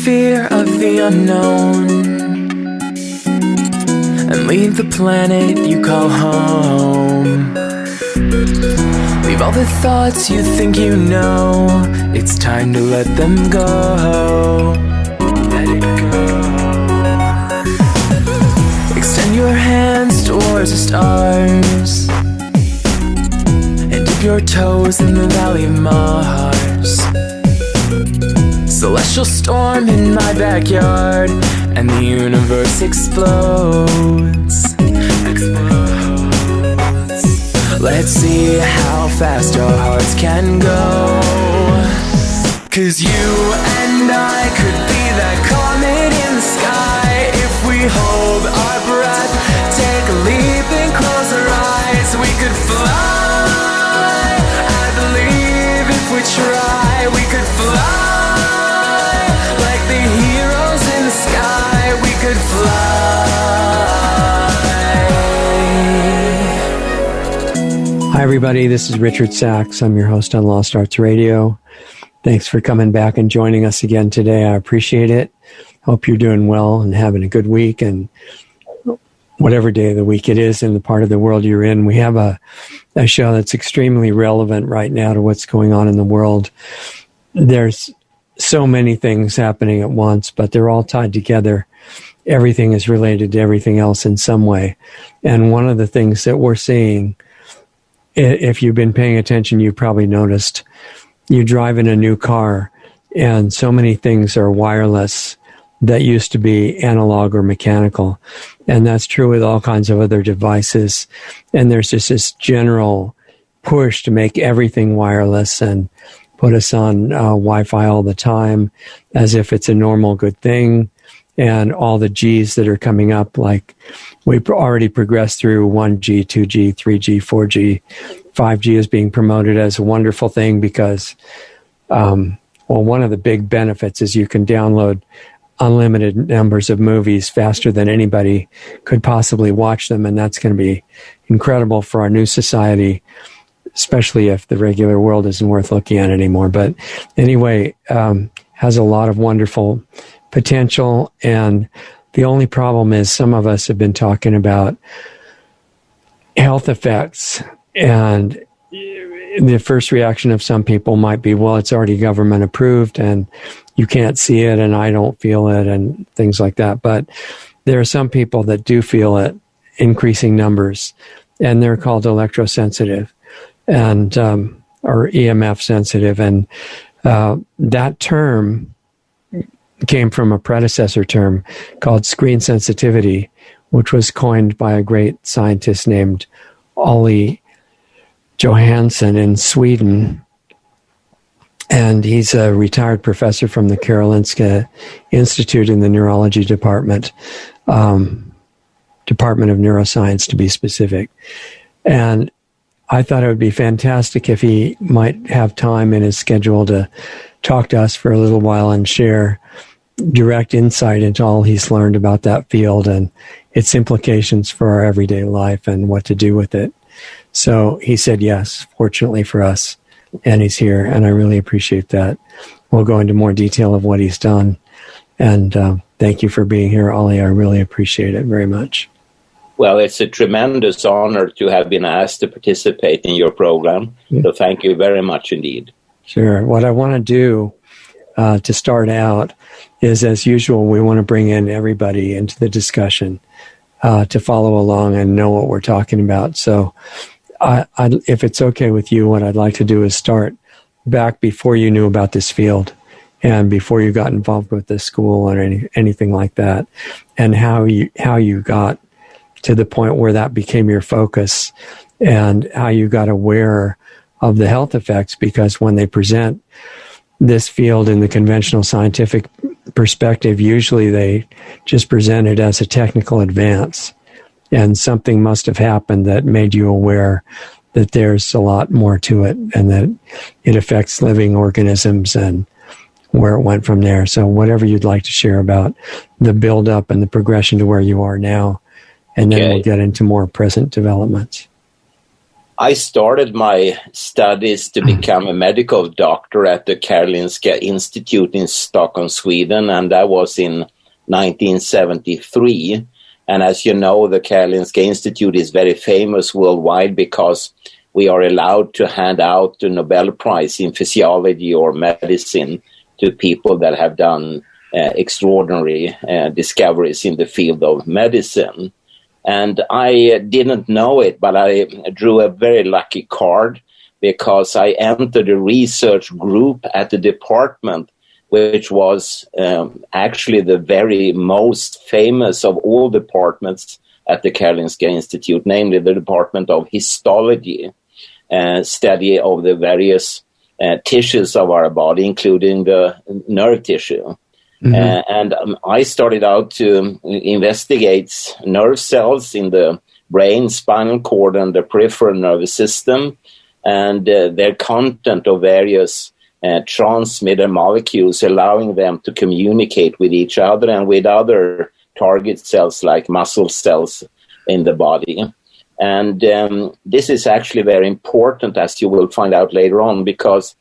fear of the unknown and leave the planet you call home. Leave all the thoughts you think you know. It's time to let them go. Let it go. Extend your hands towards the stars and dip your toes in the valley of Mars. Celestial storm in my backyard and the universe explodes. Let's see how fast our hearts can go. 'Cause you and I could be that comet in the sky. If we hold our breath, take a leap and close our eyes, we could fly. I believe if we try, we could fly. Like the heroes in the sky, we could fly. Hi, everybody. This is Richard Sachs. I'm your host on Lost Arts Radio. Thanks for coming back and joining us again today. I appreciate it. Hope you're doing well and having a good week. And whatever day of the week it is in the part of the world you're in, we have a show that's extremely relevant right now to what's going on in the world. There's so many things happening at once, but they're all tied together. Everything is related to everything else in some way. And one of the things that we're seeing, if you've been paying attention, you probably noticed you drive in a new car and so many things are wireless that used to be analog or mechanical. And that's true with all kinds of other devices. And there's just this general push to make everything wireless and put us on Wi-Fi all the time as if it's a normal good thing. And all the G's that are coming up, like we've already progressed through 1G, 2G, 3G, 4G. 5G is being promoted as a wonderful thing because, one of the big benefits is you can download unlimited numbers of movies faster than anybody could possibly watch them. And that's going to be incredible for our new society, especially if the regular world isn't worth looking at anymore. But anyway, has a lot of wonderful potential. And the only problem is some of us have been talking about health effects, and the first reaction of some people might be, well, it's already government approved and you can't see it and I don't feel it and things like that. But there are some people that do feel it, increasing numbers, and they're called electrosensitive and or EMF sensitive. And that term came from a predecessor term called screen sensitivity, which was coined by a great scientist named Olle Johansson in Sweden. And he's a retired professor from the Karolinska Institute in the neurology department, Department of Neuroscience to be specific. And I thought it would be fantastic if he might have time in his schedule to talk to us for a little while and share direct insight into all he's learned about that field and its implications for our everyday life and what to do with it. So he said yes, fortunately for us, and he's here, and I really appreciate that. We'll go into more detail of what he's done, and thank you for being here, Olle. I really appreciate it very much. Well, it's a tremendous honor to have been asked to participate in your program, so thank you very much indeed. Sure. What I want to do to start out is, as usual, we want to bring in everybody into the discussion to follow along and know what we're talking about. So if it's okay with you, what I'd like to do is start back before you knew about this field and before you got involved with this school or anything like that, and how you got to the point where that became your focus and how you got aware of the health effects, because when they present this field in the conventional scientific perspective, usually they just present it as a technical advance. And something must have happened that made you aware that there's a lot more to it and that it affects living organisms and where it went from there. So whatever you'd like to share about the build-up and the progression to where you are now, and then we'll get into more present developments. I started my studies to become a medical doctor at the Karolinska Institute in Stockholm, Sweden, and that was in 1973. And as you know, the Karolinska Institute is very famous worldwide because we are allowed to hand out the Nobel Prize in physiology or medicine to people that have done extraordinary discoveries in the field of medicine. And I didn't know it, but I drew a very lucky card because I entered a research group at the department, which was actually the very most famous of all departments at the Karolinska Institute, namely the Department of Histology, study of the various tissues of our body, including the nerve tissue. And I started out to investigate nerve cells in the brain, spinal cord, and the peripheral nervous system, and their content of various transmitter molecules, allowing them to communicate with each other and with other target cells like muscle cells in the body. And this is actually very important, as you will find out later on, because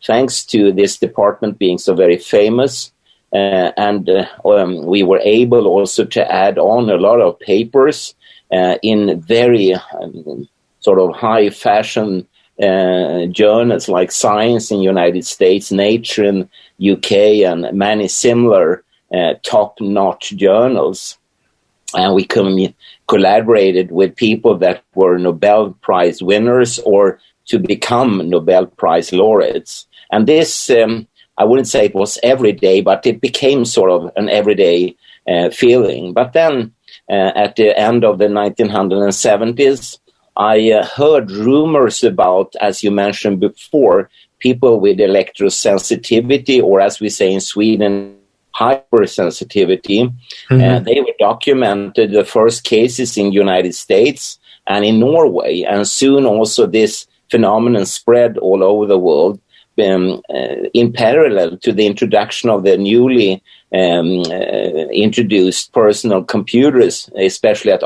thanks to this department being so very famous, we were able also to add on a lot of papers in very sort of high fashion journals like Science in United States, Nature in UK, and many similar top-notch journals. And we collaborated with people that were Nobel Prize winners or to become Nobel Prize laureates. And this, I wouldn't say it was every day, but it became sort of an everyday feeling. But then at the end of the 1970s, I heard rumors about, as you mentioned before, people with electrosensitivity, or as we say in Sweden, hypersensitivity. They were documented, the first cases in the United States and in Norway. And soon also this phenomenon spread all over the world in parallel to the introduction of the newly introduced personal computers, especially at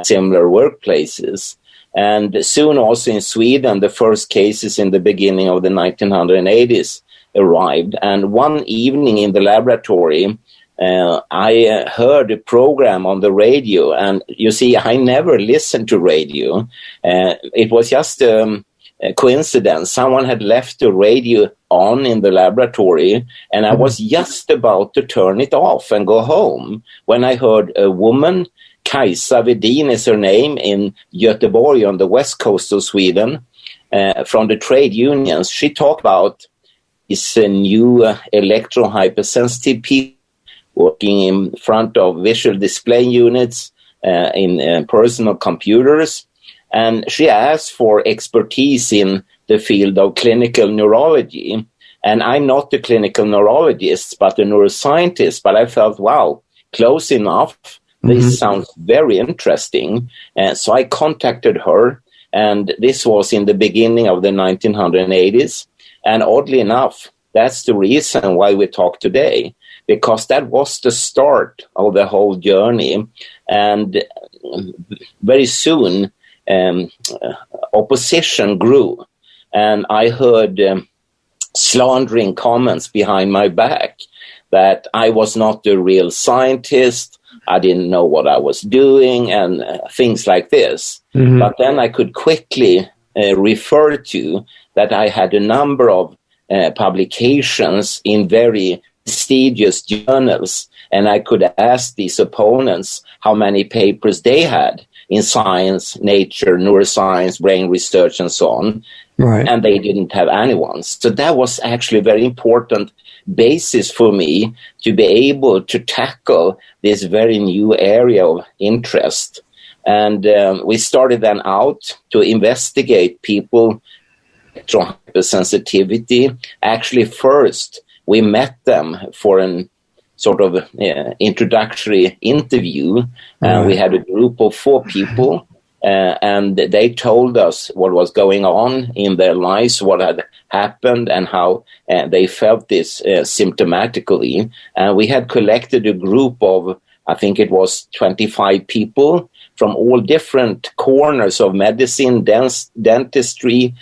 similar workplaces. And soon also in Sweden, the first cases in the beginning of the 1980s arrived. And one evening in the laboratory, I heard a program on the radio. And you see, I never listened to radio. It was just a coincidence. Someone had left the radio on in the laboratory, and I was just about to turn it off and go home when I heard a woman, Kajsa Vedin is her name, in Göteborg on the west coast of Sweden, from the trade unions. She talked about these new electro-hypersensitive people working in front of visual display units in personal computers. And she asked for expertise in the field of clinical neurology. And I'm not a clinical neurologist, but a neuroscientist. But I felt, wow, close enough. This sounds very interesting. So I contacted her. And this was in the beginning of the 1980s. And oddly enough, that's the reason why we talk today, because that was the start of the whole journey. And very soon, opposition grew, and I heard slandering comments behind my back that I was not the real scientist, I didn't know what I was doing, and things like this. But then I could quickly refer to that I had a number of publications in very prestigious journals, and I could ask these opponents how many papers they had in science, nature, neuroscience, brain research, and so on. Right. And they didn't have anyone. So that was actually a very important basis for me to be able to tackle this very new area of interest. And we started then out to investigate people with hypersensitivity. Actually, first, we met them for an sort of introductory interview. We had a group of 4 people, and they told us what was going on in their lives, what had happened, and how they felt this symptomatically. And we had collected a group of, I think it was 25 people from all different corners of medicine, dentistry,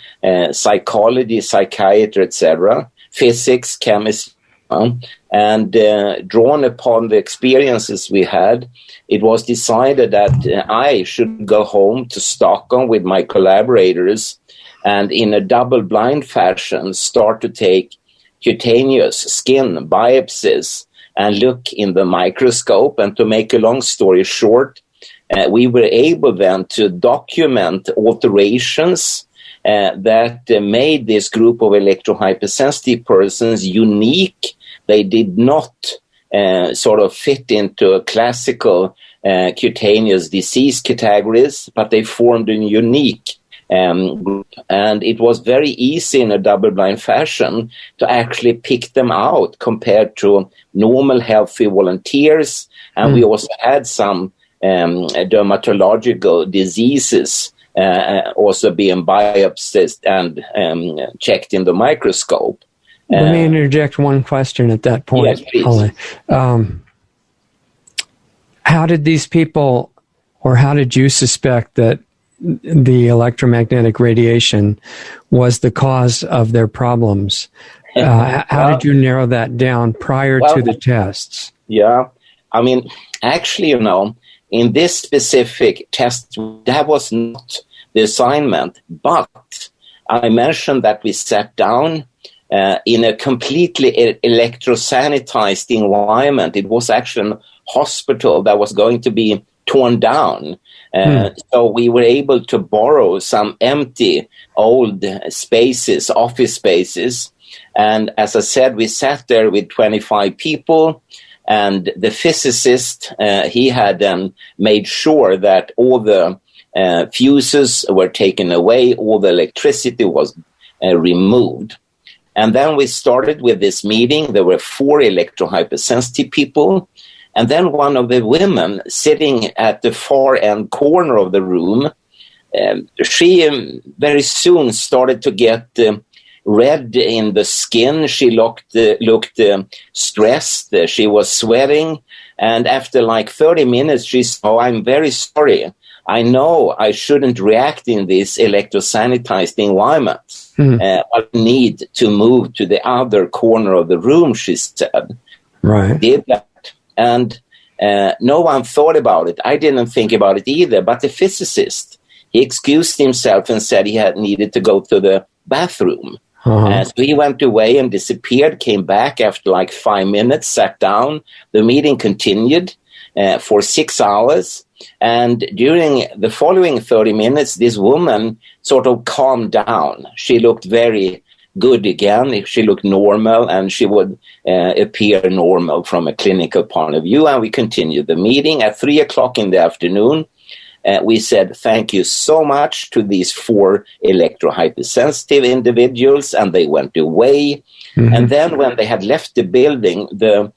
psychology, psychiatry, etc., physics, chemistry, and drawn upon the experiences we had, it was decided that I should go home to Stockholm with my collaborators and in a double-blind fashion start to take cutaneous skin biopsies and look in the microscope. And to make a long story short, we were able then to document alterations that made this group of electrohypersensitive persons unique. They did not sort of fit into a classical cutaneous disease categories, but they formed a unique group. And it was very easy in a double-blind fashion to actually pick them out compared to normal healthy volunteers. And we also had some dermatological diseases also being biopsied and checked in the microscope. Let me interject one question at that point. Yes, please. How did these people, or how did you suspect that the electromagnetic radiation was the cause of their problems? How did you narrow that down prior to the tests? Yeah, I mean, actually, in this specific test, that was not the assignment, but I mentioned that we sat down in a completely electrosanitized environment. It was actually a hospital that was going to be torn down. So we were able to borrow some empty old spaces, office spaces. And as I said, we sat there with 25 people. And the physicist, he had made sure that all the fuses were taken away, all the electricity was removed. And then we started with this meeting. There were 4 electrohypersensitive people. And then one of the women sitting at the far end corner of the room, she very soon started to get red in the skin. She looked stressed. She was sweating. And after like 30 minutes, she said, "Oh, I'm very sorry. I know I shouldn't react in this electrosanitized environment. I need to move to the other corner of the room," she said. Right. Did that. And no one thought about it. I didn't think about it either. But the physicist, he excused himself and said he had needed to go to the bathroom. So he went away and disappeared, came back after like 5 minutes, sat down. The meeting continued for 6 hours. And during the following 30 minutes, this woman sort of calmed down. She looked very good again. She looked normal, and she would appear normal from a clinical point of view. And we continued the meeting. At 3 o'clock in the afternoon, we said thank you so much to these 4 electrohypersensitive individuals, and they went away. And then when they had left the building, the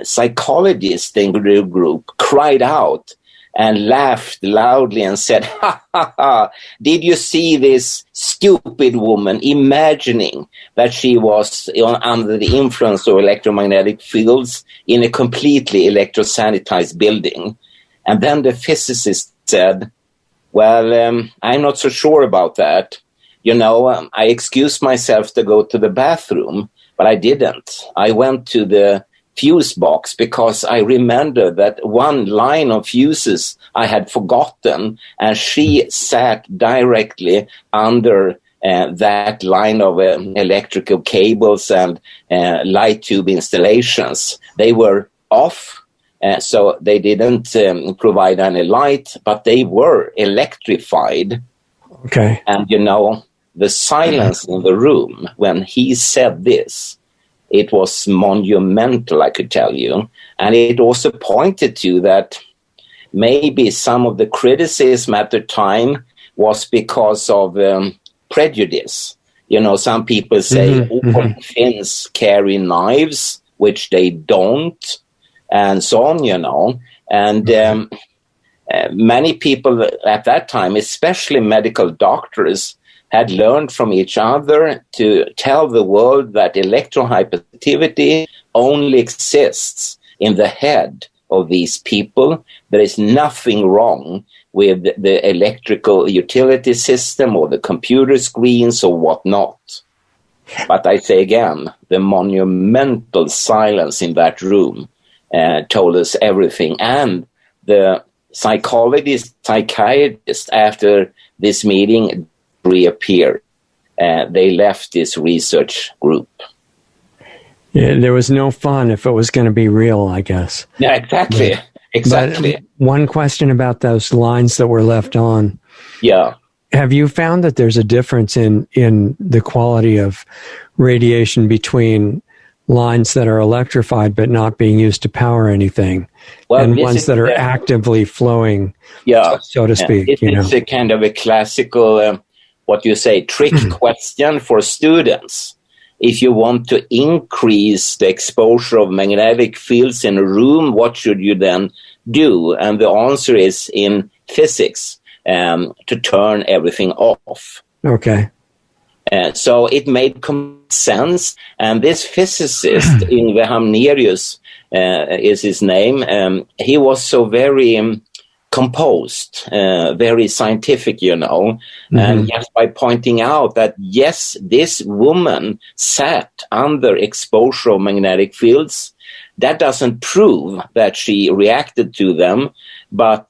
psychologist in the group cried out and laughed loudly and said, "Ha, ha, ha, did you see this stupid woman imagining that she was under the influence of electromagnetic fields in a completely electrosanitized building?" And then the physicist said, "Well, I'm not so sure about that. I excused myself to go to the bathroom, but I didn't. I went to the fuse box because I remembered that one line of fuses I had forgotten, and she sat directly under that line of electrical cables and light tube installations. They were off, so they didn't provide any light, but they were electrified." Okay. And the silence in the room when he said this, it was monumental, I could tell you. And it also pointed to that maybe some of the criticism at the time was because of prejudice. Some people say all Finns carry knives, which they don't, and so on, And many people at that time, especially medical doctors, had learned from each other to tell the world that electrohyperactivity only exists in the head of these people. There is nothing wrong with the electrical utility system or the computer screens or whatnot. But I say again, the monumental silence in that room told us everything. And the psychiatrist after this meeting reappeared. They left this research group. Yeah, there was no fun if it was going to be real, I guess. Yeah, exactly. Exactly. But one question about those lines that were left on. Yeah. Have you found that there's a difference in the quality of radiation between lines that are electrified but not being used to power anything, and ones that are actively flowing, so to speak? It's a kind of a classical, trick question for students. If you want to increase the exposure of magnetic fields in a room, what should you then do? And the answer is in physics, to turn everything off. Okay. So it made sense. And this physicist, Yngve Hamnerius is his name, he was so very composed, very scientific, and just by pointing out that, yes, this woman sat under exposure of magnetic fields, that doesn't prove that she reacted to them, but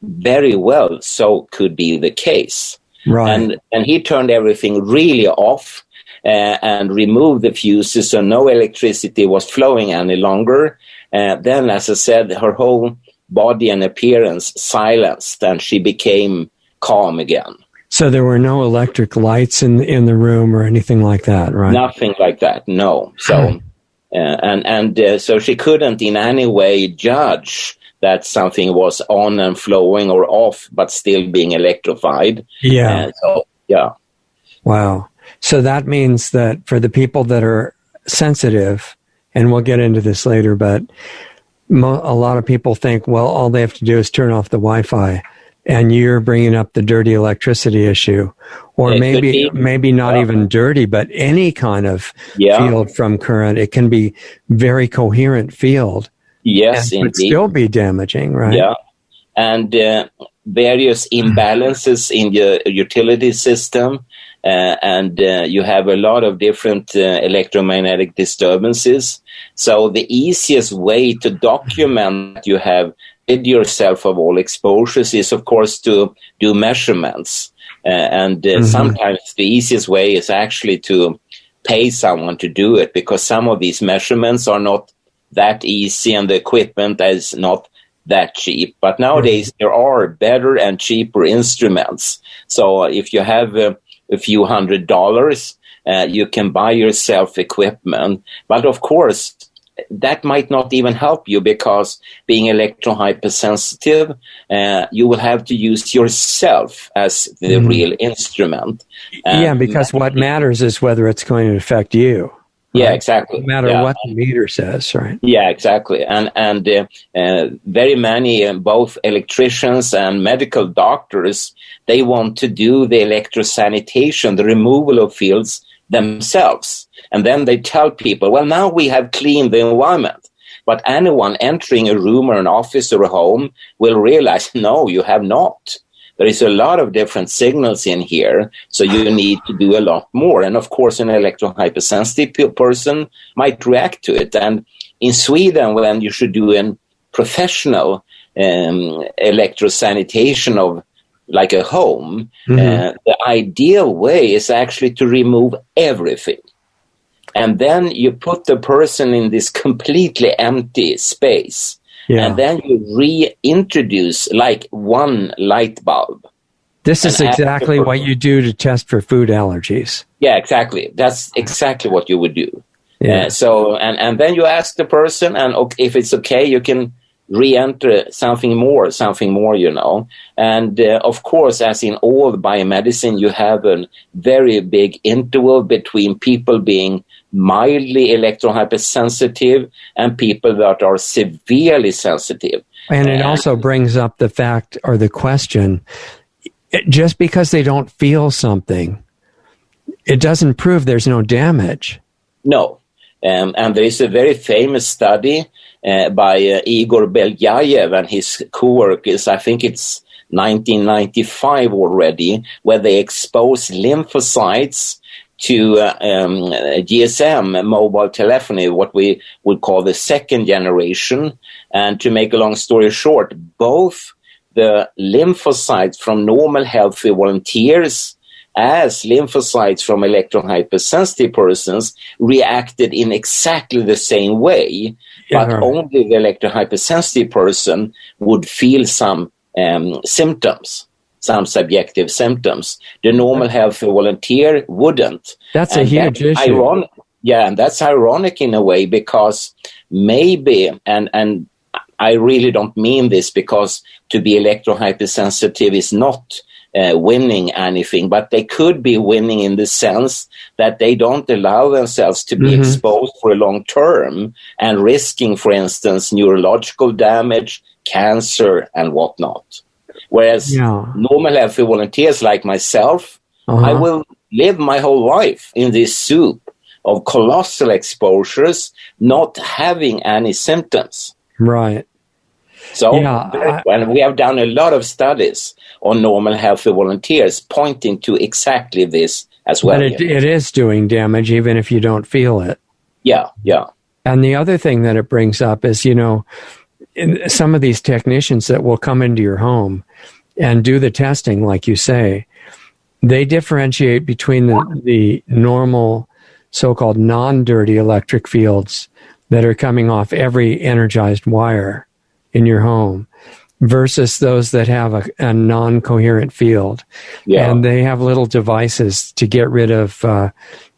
very well so could be the case. Right. And he turned everything really off and removed the fuses, so no electricity was flowing any longer. Then, as I said, her whole body and appearance silenced, and she became calm again. So there were no electric lights in the room or anything like that, right? Nothing like that, no. So, so she couldn't in any way judge that something was on and flowing or off, but still being electrified. Yeah. Yeah. Wow. So that means that for the people that are sensitive, and we'll get into this later, but a lot of people think, well, all they have to do is turn off the Wi-Fi, and you're bringing up the dirty electricity issue, or maybe not even dirty, but any kind of field from current. It can be very coherent field. Yes, and indeed. But still be damaging, right? Yeah, and various imbalances in the utility system, and you have a lot of different electromagnetic disturbances. So the easiest way to document that you have rid yourself of all exposures is, of course, to do measurements. Sometimes the easiest way is actually to pay someone to do it, because some of these measurements are not that easy and the equipment is not that cheap. But nowadays there are better and cheaper instruments. So if you have a few $100s, you can buy yourself equipment. But of course, that might not even help you, because being electro-hypersensitive, you will have to use yourself as the real instrument. Because what matters is whether it's going to affect you. Yeah, exactly. No matter what the meter says, right? Yeah, exactly. And very many, both electricians and medical doctors, they want to do the electrosanitation, the removal of fields themselves. And then they tell people, well, now we have cleaned the environment. But anyone entering a room or an office or a home will realize, no, you have not. There is a lot of different signals in here, so you need to do a lot more. And of course, an electro-hypersensitive person might react to it. And in Sweden, when you should do a professional electrosanitation of like a home, the ideal way is actually to remove everything. And then you put the person in this completely empty space. Yeah. And then you reintroduce like one light bulb. This is exactly what you do to test for food allergies. Yeah, exactly. That's exactly what you would do. Yeah. And then you ask the person, and if it's okay, you can re-enter something more, And of course, as in all biomedicine, you have a very big interval between people being mildly electro-hypersensitive and people that are severely sensitive. And it also brings up the fact or the question, just because they don't feel something, it doesn't prove there's no damage. No. And there is a very famous study by Igor Belyayev and his co-workers. I think it's 1995 already, where they exposed lymphocytes to GSM, mobile telephony, what we would call the second generation. And to make a long story short, both the lymphocytes from normal healthy volunteers as lymphocytes from electrohypersensitive persons reacted in exactly the same way, but only the electrohypersensitive person would feel some symptoms, some subjective symptoms. The normal healthy volunteer wouldn't. That's a huge issue. And that's ironic in a way, because maybe, and I really don't mean this, because to be electrohypersensitive is not winning anything, but they could be winning in the sense that they don't allow themselves to be exposed for a long term and risking, for instance, neurological damage, cancer, and whatnot. Whereas normal healthy volunteers like myself, I will live my whole life in this soup of colossal exposures, not having any symptoms. Right. So, and we have done a lot of studies on normal healthy volunteers pointing to exactly this as well. But it is doing damage even if you don't feel it. Yeah. And the other thing that it brings up is, some of these technicians that will come into your home and do the testing, like you say, they differentiate between the normal so-called non-dirty electric fields that are coming off every energized wire in your home versus those that have a non-coherent field. Yeah. And they have little devices to get rid of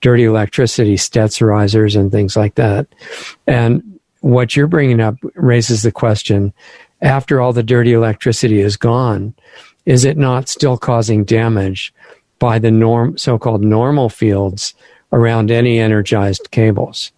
dirty electricity, Stetzerizers and things like that. And what you're bringing up raises the question, after all the dirty electricity is gone, is it not still causing damage by the so-called normal fields around any energized cables?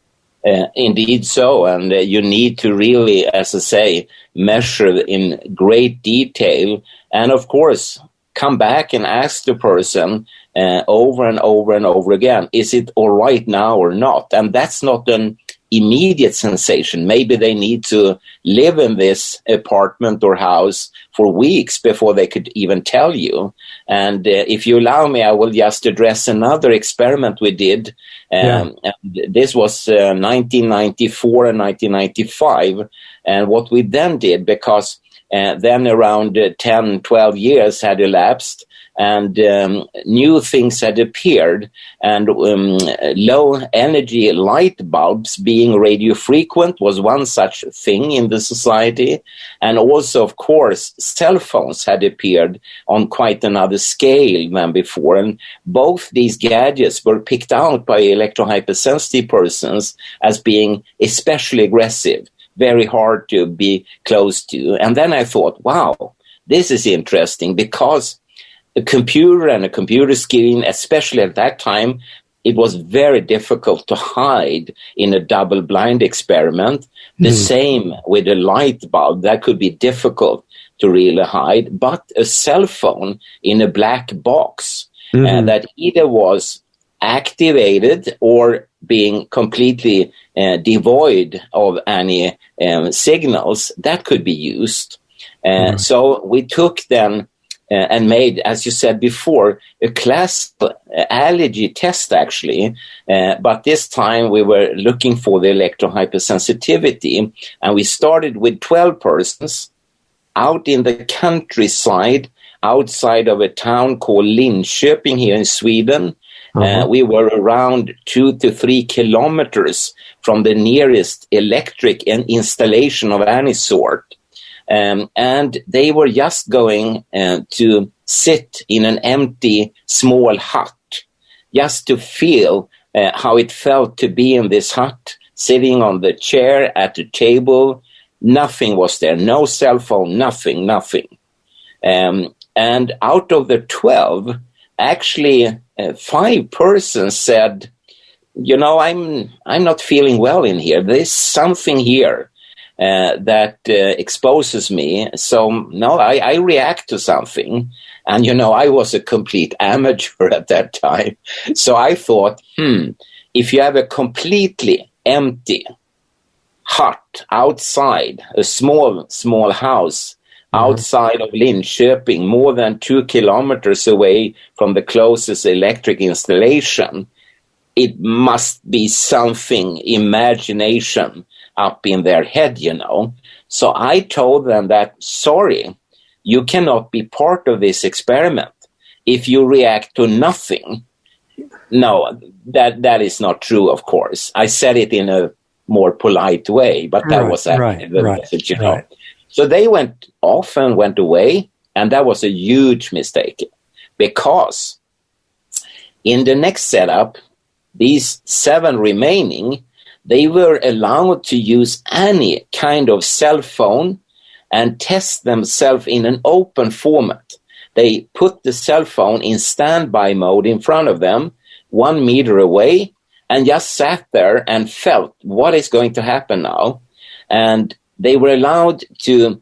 Indeed so, and you need to really, as I say, measure in great detail, and of course, come back and ask the person over and over and over again, is it all right now or not? And that's not an immediate sensation. Maybe they need to live in this apartment or house for weeks before they could even tell you. And if you allow me, I will just address another experiment we did. And this was 1994 and 1995. And what we then did, because then around 10, 12 years had elapsed, and new things had appeared, and low energy light bulbs being radio frequent was one such thing in the society. And also, of course, cell phones had appeared on quite another scale than before. And both these gadgets were picked out by electrohypersensitive persons as being especially aggressive, very hard to be close to. And then I thought, wow, this is interesting, because a computer and a computer screen, especially at that time, it was very difficult to hide in a double-blind experiment. The same with a light bulb, that could be difficult to really hide. But a cell phone in a black box that either was activated or being completely devoid of any signals, that could be used. So we took then and made, as you said before, a class allergy test, actually. But this time we were looking for the electrohypersensitivity. And we started with 12 persons out in the countryside, outside of a town called Linköping here in Sweden. We were around 2 to 3 kilometers from the nearest electric installation of any sort. And they were just going to sit in an empty small hut, just to feel how it felt to be in this hut, sitting on the chair at the table. Nothing was there, no cell phone, nothing. And out of the 12, actually 5 persons said, I'm not feeling well in here. There's something here that exposes me. So, no, I react to something. And, I was a complete amateur at that time. So I thought, if you have a completely empty hut outside, a small house outside of Linköping, more than 2 kilometers away from the closest electric installation. It must be something, imagination up in their head, you know. So I told them that, sorry, you cannot be part of this experiment if you react to nothing. No, that is not true, of course. I said it in a more polite way, but that was actually the message, you know. So they went off and went away, and that was a huge mistake, because in the next setup, these 7 remaining, they were allowed to use any kind of cell phone and test themselves in an open format. They put the cell phone in standby mode in front of them, 1 meter away, and just sat there and felt what is going to happen now. And they were allowed to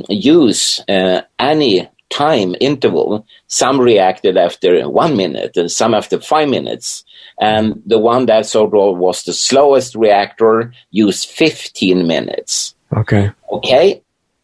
use any time interval. Some reacted after 1 minute and some after 5 minutes. And the one that sort of was the slowest reactor used 15 minutes. Okay.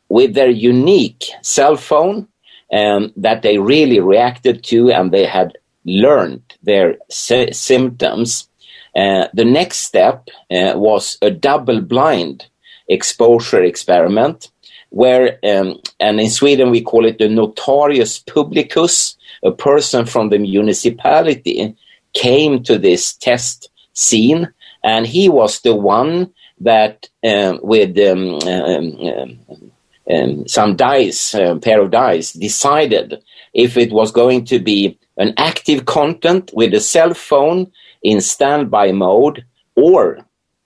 With their unique cell phone that they really reacted to, and they had learned their symptoms. The next step was a double-blind exposure experiment, where, and in Sweden we call it the notarius publicus, a person from the municipality came to this test scene, and he was the one that with some dice, pair of dice, decided if it was going to be an active content with a cell phone in standby mode, or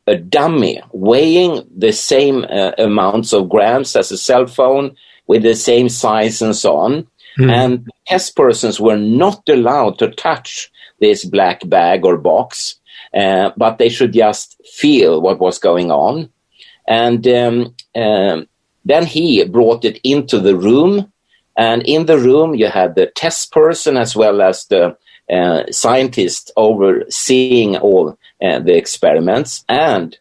a dummy weighing the same amounts of grams as a cell phone with the same size and so on. And test persons were not allowed to touch this black bag or box, but they should just feel what was going on. And then he brought it into the room, and in the room you had the test person as well as the scientist overseeing all the experiments, and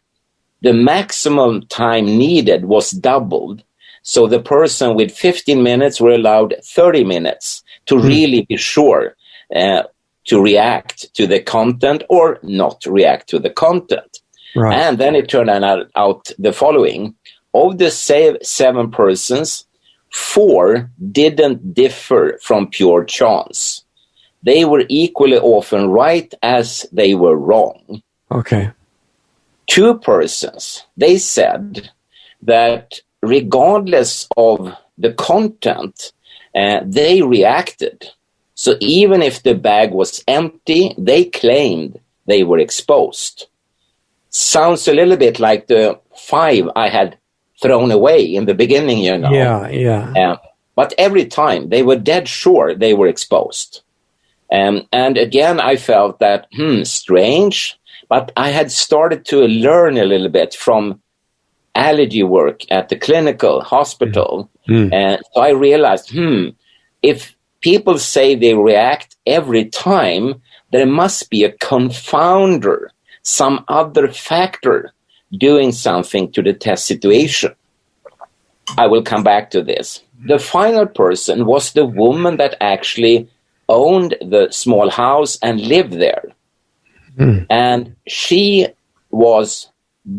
the maximum time needed was doubled. So the person with 15 minutes were allowed 30 minutes to really be sure to react to the content or not react to the content. And then it turned out the following. Of the 7 persons, 4 didn't differ from pure chance. They were equally often right as they were wrong. 2 persons, they said that regardless of the content, they reacted. So even if the bag was empty, they claimed they were exposed. Sounds a little bit like the 5 I had thrown away in the beginning, you know. But every time they were dead sure they were exposed. And again, I felt that, strange, but I had started to learn a little bit from allergy work at the clinical hospital. And so I realized, if people say they react every time, there must be a confounder, some other factor doing something to the test situation. I will come back to this. The final person was the woman that actually owned the small house and lived there. And she was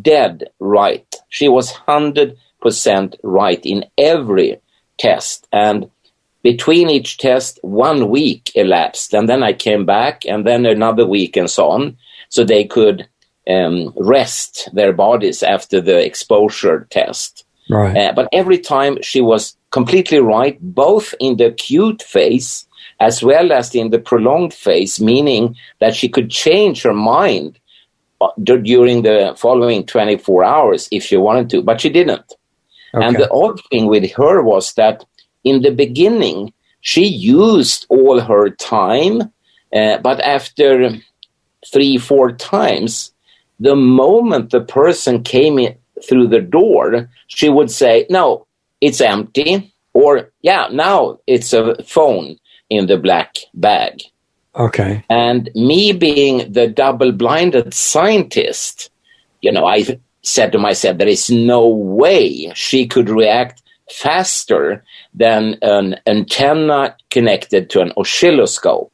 dead right. She was 100% right in every test. And between each test, 1 week elapsed. And then I came back, and then another week and so on. So they could rest their bodies after the exposure test. But every time she was completely right, both in the acute phase as well as in the prolonged phase, meaning that she could change her mind during the following 24 hours if she wanted to, but she didn't. And the odd thing with her was that in the beginning, she used all her time, but after 3-4 times, the moment the person came in through the door, she would say, no, it's empty, or yeah, now it's a phone in the black bag. And me being the double-blinded scientist, you know, I said to myself, there is no way she could react faster than an antenna connected to an oscilloscope.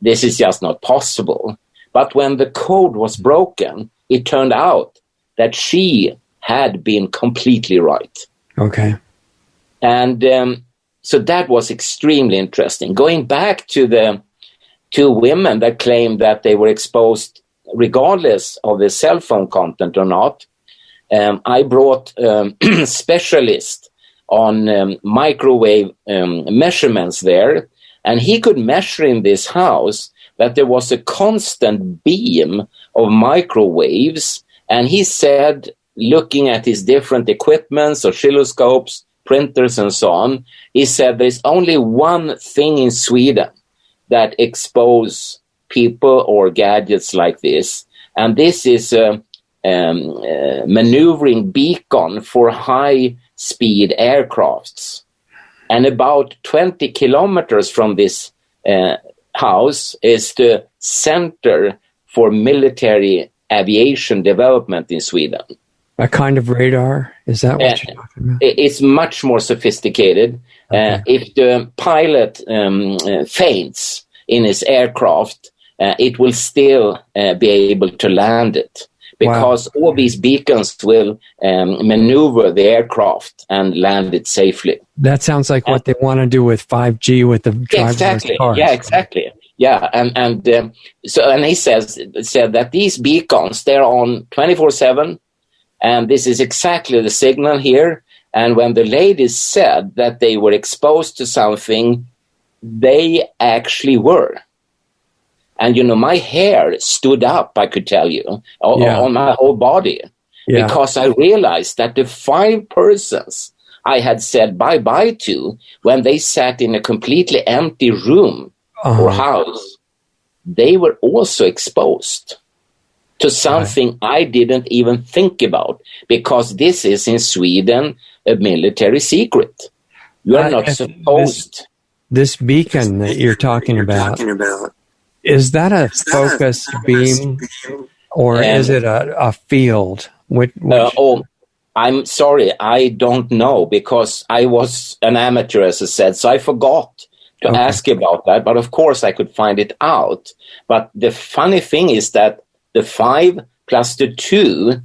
This is just not possible. But when the code was broken, it turned out that she had been completely right. Okay. And so that was extremely interesting. Going back to the two women that claimed that they were exposed regardless of the cell phone content or not, I brought a specialist on microwave measurements there, and he could measure in this house that there was a constant beam of microwaves, and he said, looking at his different equipments, oscilloscopes, printers and so on, he said there's only one thing in Sweden that expose people or gadgets like this, and this is a maneuvering beacon for high-speed aircrafts. And about 20 kilometers from this house is the Center for Military Aviation Development in Sweden. A kind of radar? Is that what you're talking about? It's much more sophisticated. Okay. If the pilot faints in his aircraft, it will still be able to land it, because all these beacons will maneuver the aircraft and land it safely. That sounds like what they want to do with 5G with the driverless cars. Yeah, exactly. Yeah, and he said that these beacons, they're on 24/7, and this is exactly the signal here. And when the ladies said that they were exposed to something, they actually were. And, my hair stood up, I could tell you, on my whole body, because I realized that the 5 persons I had said bye-bye to, when they sat in a completely empty room or house, they were also exposed to something I didn't even think about, because this is in Sweden a military secret. You are not supposed... This beacon that you're talking about, is that a focus beam, or is it a field? I'm sorry, I don't know, because I was an amateur, as I said, so I forgot to ask about that. But of course, I could find it out. But the funny thing is that the 5 plus the 2,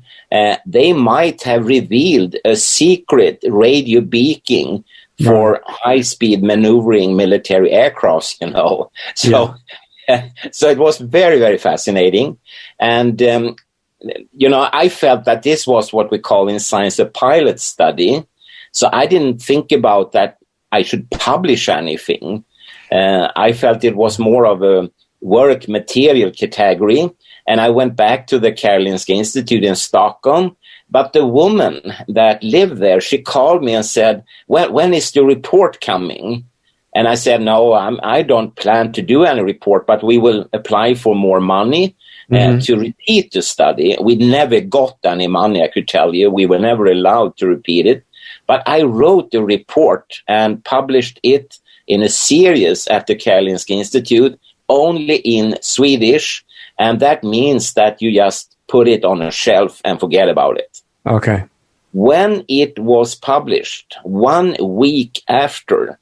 they might have revealed a secret radio beacon for high-speed maneuvering military aircrafts, So, so it was very, very fascinating. And, I felt that this was what we call in science a pilot study. So I didn't think about that I should publish anything. I felt it was more of a work material category. And I went back to the Karolinska Institute in Stockholm. But the woman that lived there, she called me and said, when is the report coming? And I said, no, I don't plan to do any report, but we will apply for more money to repeat the study. We never got any money, I could tell you. We were never allowed to repeat it. But I wrote the report and published it in a series at the Karolinska Institute, only in Swedish. And that means that you just put it on a shelf and forget about it. Okay. When it was published, 1 week after,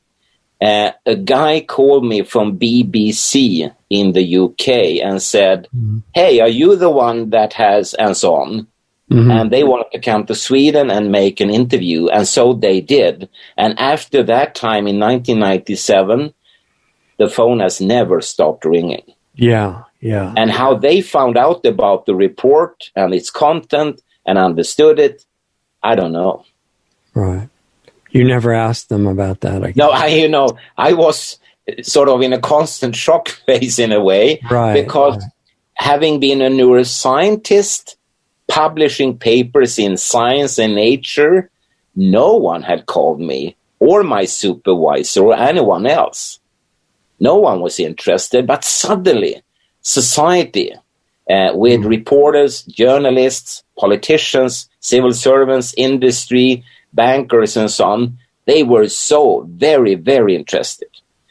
a guy called me from BBC in the UK and said, hey, are you the one that has, and so on. And they wanted to come to Sweden and make an interview. And so they did. And after that time in 1997, the phone has never stopped ringing. Yeah, yeah. And how they found out about the report and its content and understood it, I don't know. Right. You never asked them about that, I guess. No, I was sort of in a constant shock phase in a way. Right. Because having been a neuroscientist, publishing papers in Science and Nature, no one had called me or my supervisor or anyone else. No one was interested, but suddenly society with reporters, journalists, politicians, civil servants, industry, bankers and so on, they were so very, very interested.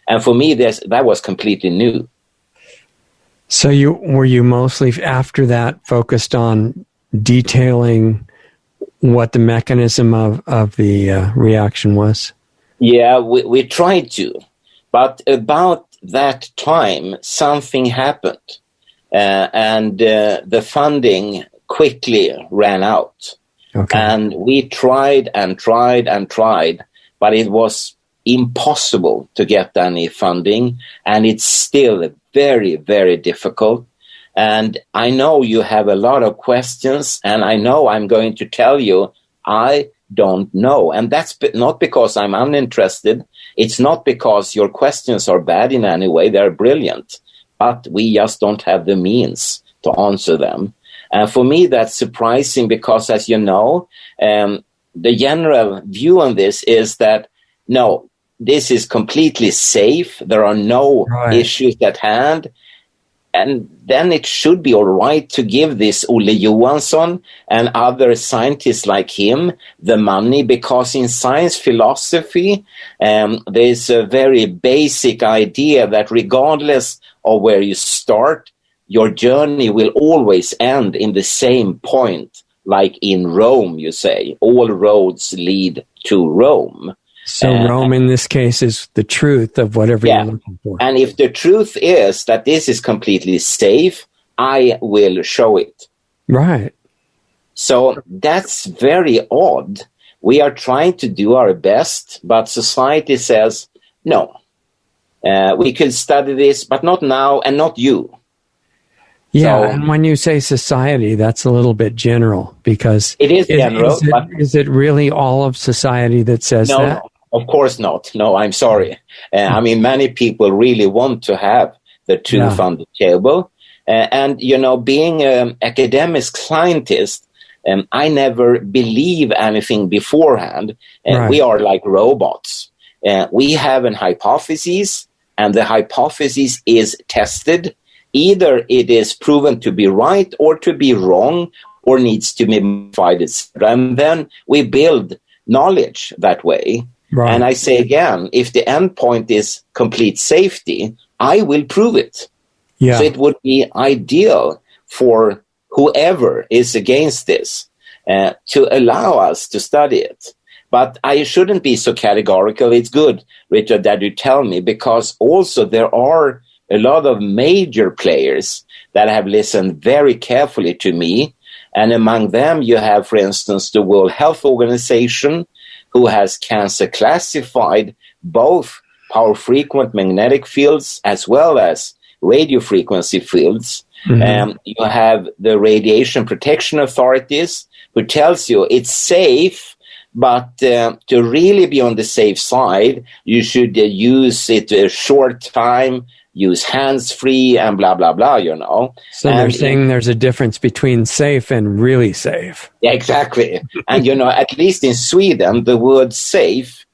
And for me, that was completely new. So were you mostly after that focused on detailing what the mechanism of the reaction was? Yeah, we tried to. But about that time, something happened. And the funding quickly ran out. Okay. And we tried and tried and tried, but it was impossible to get any funding. And it's still very, very difficult. And I know you have a lot of questions, and I know I'm going to tell you, I don't know. And that's not because I'm uninterested. It's not because your questions are bad in any way. They're brilliant. But we just don't have the means to answer them. And for me, that's surprising because, as you know, the general view on this is that, no, this is completely safe. There are no issues at hand. And then it should be all right to give this Olle Johansson and other scientists like him the money, because in science philosophy, there's a very basic idea that regardless of where you start, your journey will always end in the same point. Like in Rome, you say, all roads lead to Rome. So Rome in this case is the truth of whatever you're looking for. And if the truth is that this is completely safe, I will show it. Right. So that's very odd. We are trying to do our best, but society says, no, we could study this, but not now and not you. Yeah, so, and when you say society, that's a little bit general, because it is general. Is it really all of society that says that? No, of course not. No, I'm sorry. I mean, many people really want to have the truth on the table. And, you know, being an academic scientist, I never believe anything beforehand. We are like robots. We have an hypothesis, and the hypothesis is tested. Either it is proven to be right or to be wrong, or needs to be modified, etc. And then we build knowledge that way. Right. And I say again, if the end point is complete safety, I will prove it. Yeah. So it would be ideal for whoever is against this to allow us to study it. But I shouldn't be so categorical. It's good, Richard, that you tell me, because also there are a lot of major players that have listened very carefully to me. And among them, you have, for instance, the World Health Organization, who has cancer classified both power frequent magnetic fields as well as radio frequency fields. Mm-hmm. You have the Radiation Protection Authorities, who tells you it's safe, but to really be on the safe side, you should use it a short time, use hands-free, and blah, blah, blah, you know. So they're saying there's a difference between safe and really safe. Yeah, exactly. And, you know, at least in Sweden, the word safe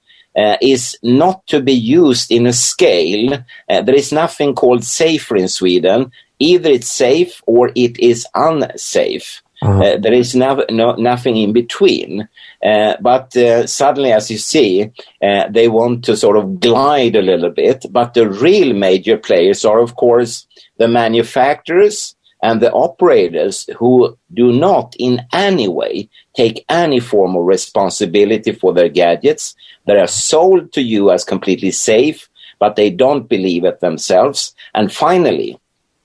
is not to be used in a scale. There is nothing called safer in Sweden. Either it's safe or it is unsafe. Uh-huh. There is nothing in between. But suddenly, as you see, they want to sort of glide a little bit. But the real major players are, of course, the manufacturers and the operators, who do not in any way take any form of responsibility for their gadgets. They are sold to you as completely safe, but they don't believe it themselves. And finally,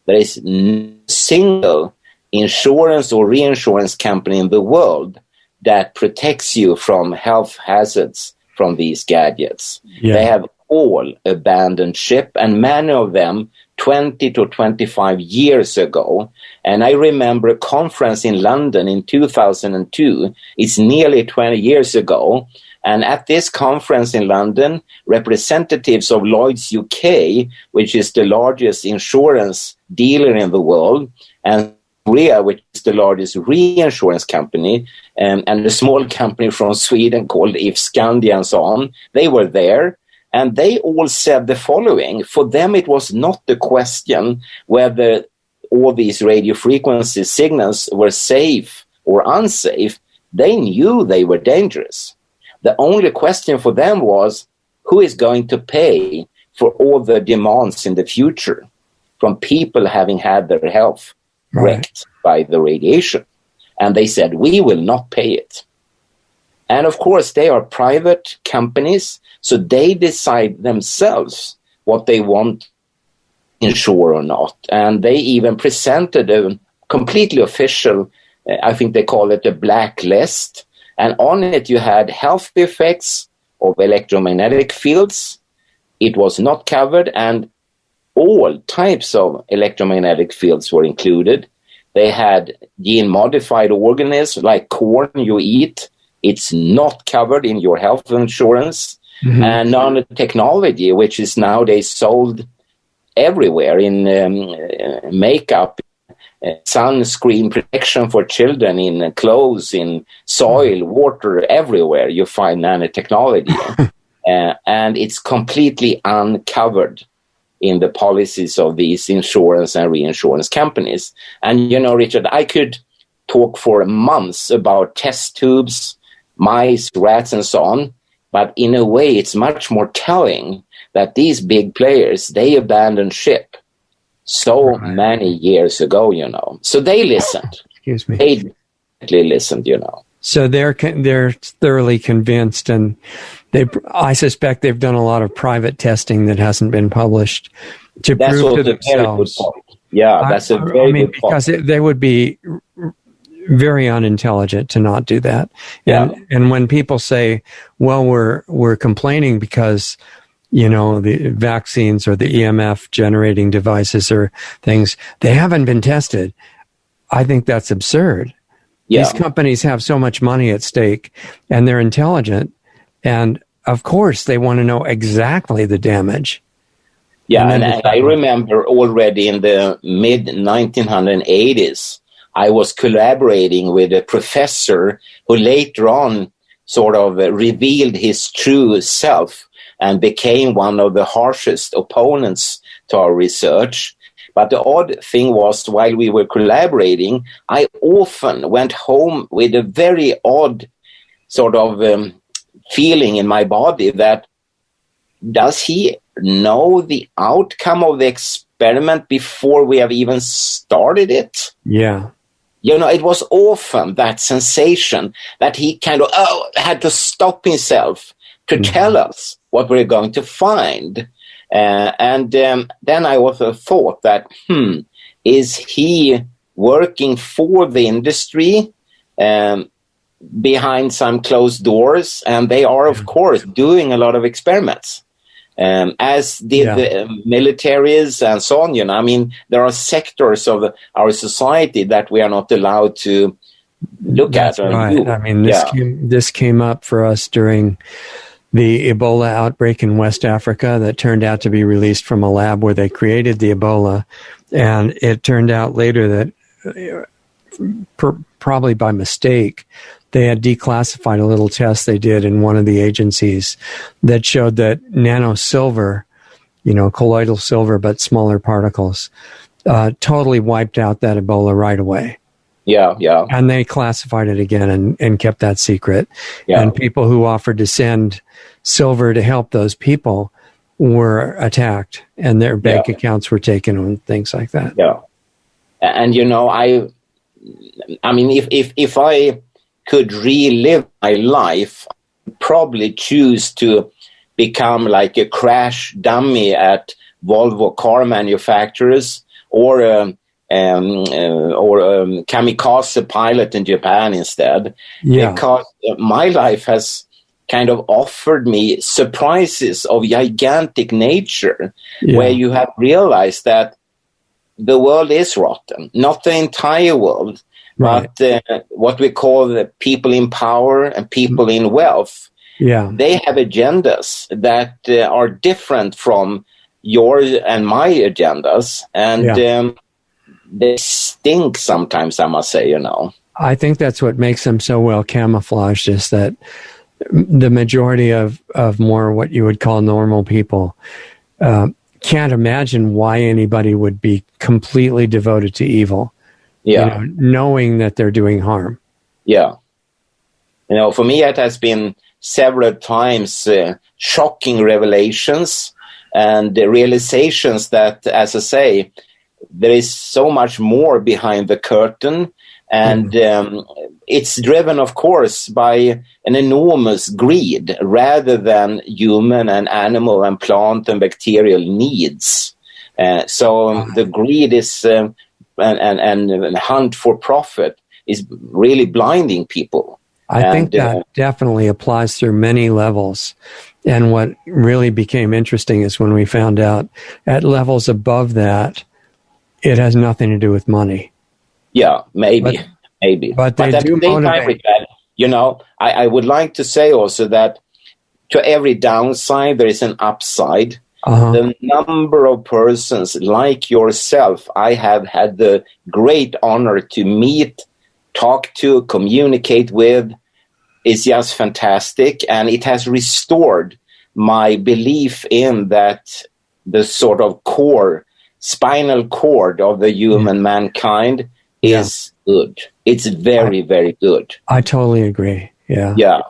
there is no single insurance or reinsurance company in the world that protects you from health hazards from these gadgets. Yeah. They have all abandoned ship, and many of them 20 to 25 years ago. And I remember a conference in London in 2002. It's nearly 20 years ago. And at this conference in London, representatives of Lloyd's UK, which is the largest insurance dealer in the world, and Korea, which is the largest reinsurance company, and a small company from Sweden called If Skandia and so on, they were there. And they all said the following: for them, it was not the question whether all these radio frequency signals were safe or unsafe. They knew they were dangerous. The only question for them was, who is going to pay for all the demands in the future from people having had their health wrecked by the radiation? And they said, we will not pay it. And of course, they are private companies, so they decide themselves what they want to insure or not. And they even presented a completely official, I think they call it a blacklist. And on it, you had health effects of electromagnetic fields. It was not covered, and all types of electromagnetic fields were included. They had gene-modified organisms like corn you eat. It's not covered in your health insurance. Mm-hmm. And nanotechnology, which is nowadays sold everywhere in makeup, sunscreen protection for children, in clothes, in soil, water, everywhere you find nanotechnology. And it's completely uncovered in the policies of these insurance and reinsurance companies. And, you know, Richard, I could talk for months about test tubes, mice, rats, and so on. But in a way, it's much more telling that these big players, they abandoned ship so many years ago, you know. So they listened. Excuse me. They definitely listened, you know. So they're thoroughly convinced, and I suspect they've done a lot of private testing that hasn't been published to prove to themselves. Yeah, that's a very good point. Because they would be very unintelligent to not do that. Yeah. And when people say, well, we're complaining because, you know, the vaccines or the EMF generating devices or things, they haven't been tested, I think that's absurd. Yeah. These companies have so much money at stake, and they're intelligent, and of course they want to know exactly the damage. Yeah, and I remember already in the mid-1980s, I was collaborating with a professor who later on sort of revealed his true self and became one of the harshest opponents to our research. But the odd thing was, while we were collaborating, I often went home with a very odd sort of feeling in my body that, does he know the outcome of the experiment before we have even started it? Yeah. You know, it was often that sensation that he kind of had to stop himself to tell us what we're going to find. And then I also thought that, is he working for the industry behind some closed doors? And they are, of course, doing a lot of experiments, as did the militaries and so on. You know, I mean, there are sectors of our society that we are not allowed to look at. Right. I mean, this came up for us during the Ebola outbreak in West Africa that turned out to be released from a lab where they created the Ebola. And it turned out later that probably by mistake, they had declassified a little test they did in one of the agencies that showed that nanosilver, you know, colloidal silver, but smaller particles, totally wiped out that Ebola right away. Yeah, yeah. And they classified it again and kept that secret. Yeah. And people who offered to send silver to help those people were attacked, and their bank accounts were taken and things like that. Yeah. And, you know, I mean, if I could relive my life, I'd probably choose to become like a crash dummy at Volvo car manufacturers, or a kamikaze pilot in Japan instead, because my life has kind of offered me surprises of gigantic nature, where you have realized that the world is rotten, not the entire world, but what we call the people in power and people in wealth. Yeah, they have agendas that are different from yours and my agendas, and they stink sometimes, I must say, you know. I think that's what makes them so well camouflaged, is that the majority of more what you would call normal people can't imagine why anybody would be completely devoted to evil, knowing that they're doing harm. Yeah. You know, for me, it has been several times shocking revelations and realizations that, as I say, there is so much more behind the curtain And it's driven, of course, by an enormous greed rather than human and animal and plant and bacterial needs. So the greed is and hunt for profit is really blinding people. I think that definitely applies through many levels. And what really became interesting is when we found out at levels above that, it has nothing to do with money. Yeah, maybe. But at the same time with that, I would like to say also that to every downside, there is an upside. The number of persons like yourself I have had the great honor to meet, talk to, communicate with is just fantastic. And it has restored my belief in that the sort of spinal cord of the human mankind is good. It's very, very good. I totally agree. Yeah. Yeah.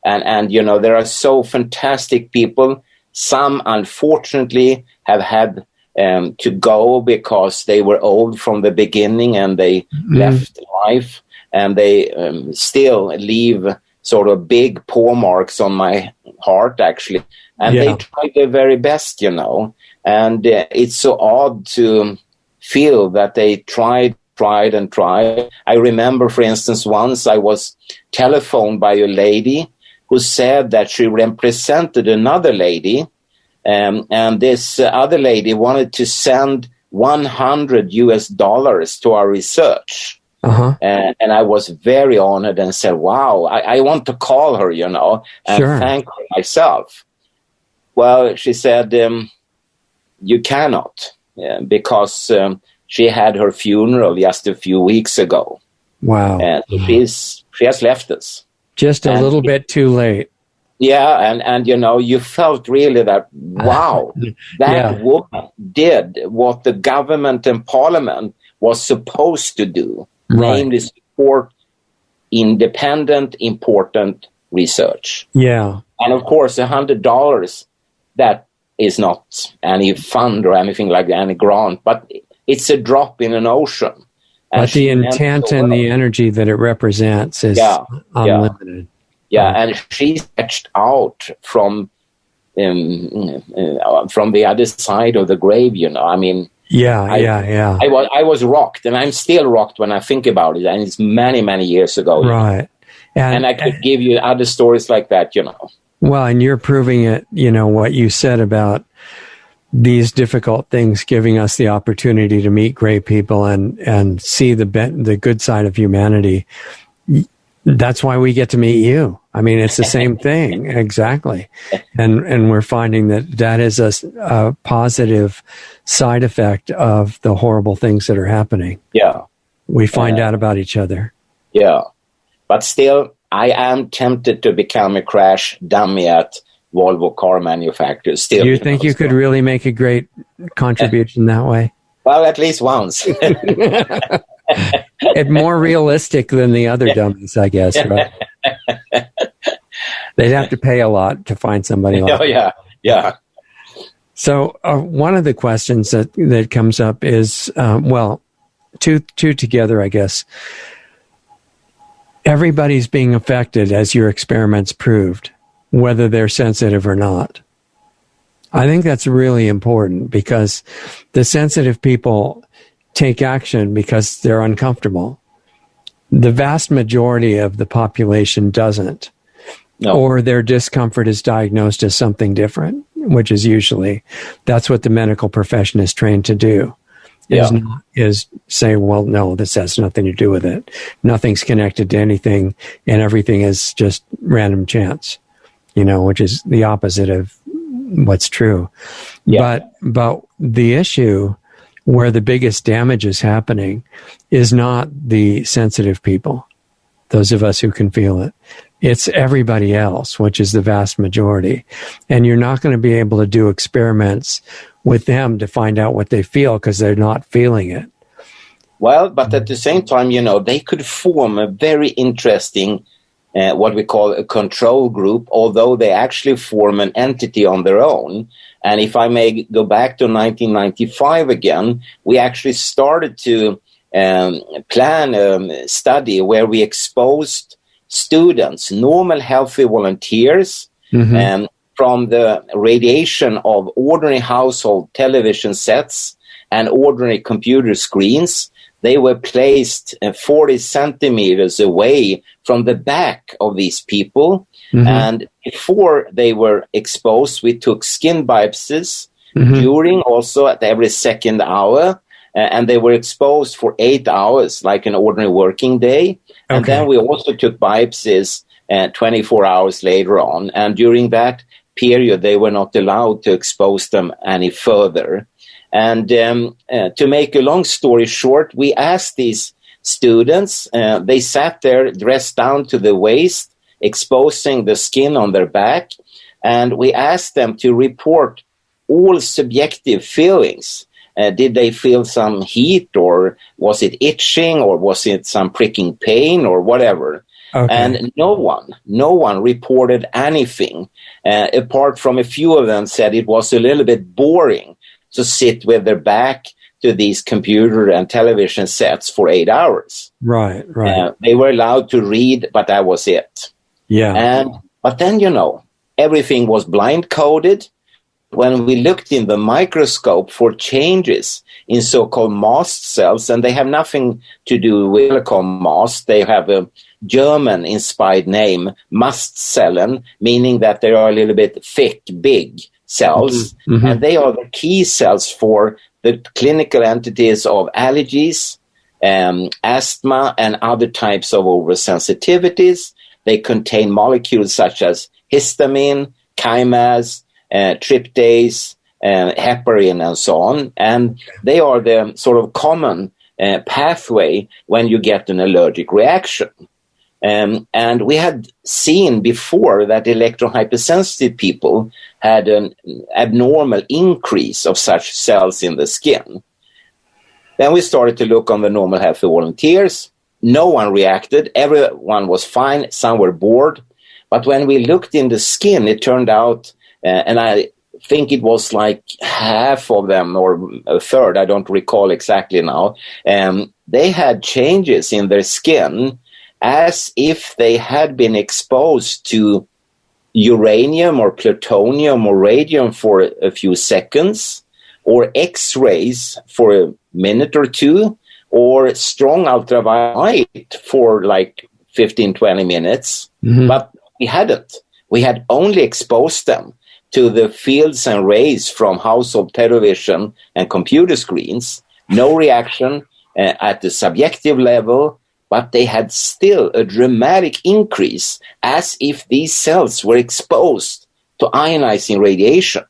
And there are so fantastic people. Some, unfortunately, have had to go because they were old from the beginning and they left life. And they still leave sort of big paw marks on my heart, actually. And they try their very best, And it's so odd to feel that they tried. I remember, for instance, once I was telephoned by a lady who said that she represented another lady, and this other lady wanted to send $100 to our research. And I was very honored and said, wow, I want to call her, and thank her myself. Well, she said, you cannot, because she had her funeral just a few weeks ago. Wow. And she has left us. Just a little bit too late. Yeah, and you felt really that, wow, that woman did what the government and parliament was supposed to do, namely support independent, important research. Yeah. And of course, $100, that is not any fund or anything like that, any grant, but it's a drop in an ocean. But the intent and the energy that it represents is unlimited. Yeah, and she stretched out from the other side of the grave, I mean, I was rocked, and I'm still rocked when I think about it, and it's many, many years ago. Right. And I could give you other stories like that, Well, and you're proving it, what you said about these difficult things giving us the opportunity to meet great people and see the good side of humanity. That's why we get to meet you. I mean, it's the same thing. Exactly. And we're finding that is a positive side effect of the horrible things that are happening. Yeah. We find out about each other. Yeah. But still, I am tempted to become a crash dummy at Volvo car manufacturers. Still, do you think you could really make a great contribution that way? Well, at least once. It's more realistic than the other dummies, I guess, right? They'd have to pay a lot to find somebody like that. Yeah. So one of the questions that comes up is, two together, I guess. Everybody's being affected, as your experiments proved, whether they're sensitive or not. I think that's really important because the sensitive people take action because they're uncomfortable. The vast majority of the population doesn't. No. Or their discomfort is diagnosed as something different, which is usually, that's what the medical profession is trained to do. Is say, well, no, this has nothing to do with it. Nothing's connected to anything, and everything is just random chance, which is the opposite of what's true. Yeah. But the issue where the biggest damage is happening is not the sensitive people, those of us who can feel it. It's everybody else, which is the vast majority. And you're not going to be able to do experiments with them to find out what they feel because they're not feeling it. Well, but at the same time, they could form a very interesting, what we call a control group, although they actually form an entity on their own. And if I may go back to 1995 again, we actually started to plan a study where we exposed students, normal healthy volunteers, from the radiation of ordinary household television sets and ordinary computer screens. They were placed 40 centimeters away from the back of these people. And before they were exposed, we took skin biopsies, during also at every second hour. And they were exposed for 8 hours, like an ordinary working day. And then we also took biopsies 24 hours later on. And during that period, they were not allowed to expose them any further. And to make a long story short, we asked these students, they sat there dressed down to the waist, exposing the skin on their back. And we asked them to report all subjective feelings. Did they feel some heat, or was it itching, or was it some pricking pain, or whatever? And no one reported anything, apart from a few of them said it was a little bit boring to sit with their back to these computer and television sets for 8 hours. Right. They were allowed to read, but that was it. But then, everything was blind coded. When we looked in the microscope for changes in so-called mast cells, and they have nothing to do with silicon mast, they have a German-inspired name, Mastzellen, meaning that they are a little bit thick, big cells, and they are the key cells for the clinical entities of allergies, asthma, and other types of oversensitivities. They contain molecules such as histamine, chimeras, tryptase, heparin, and so on. And they are the sort of common pathway when you get an allergic reaction. And we had seen before that electrohypersensitive people had an abnormal increase of such cells in the skin. Then we started to look on the normal healthy volunteers. No one reacted. Everyone was fine. Some were bored. But when we looked in the skin, it turned out, and I think it was like half of them or a third, I don't recall exactly now, they had changes in their skin as if they had been exposed to uranium or plutonium or radium for a few seconds, or X-rays for a minute or two, or strong ultraviolet for like 15, 20 minutes. But we hadn't. We had only exposed them to the fields and rays from household television and computer screens. No reaction at the subjective level, but they had still a dramatic increase as if these cells were exposed to ionizing radiation.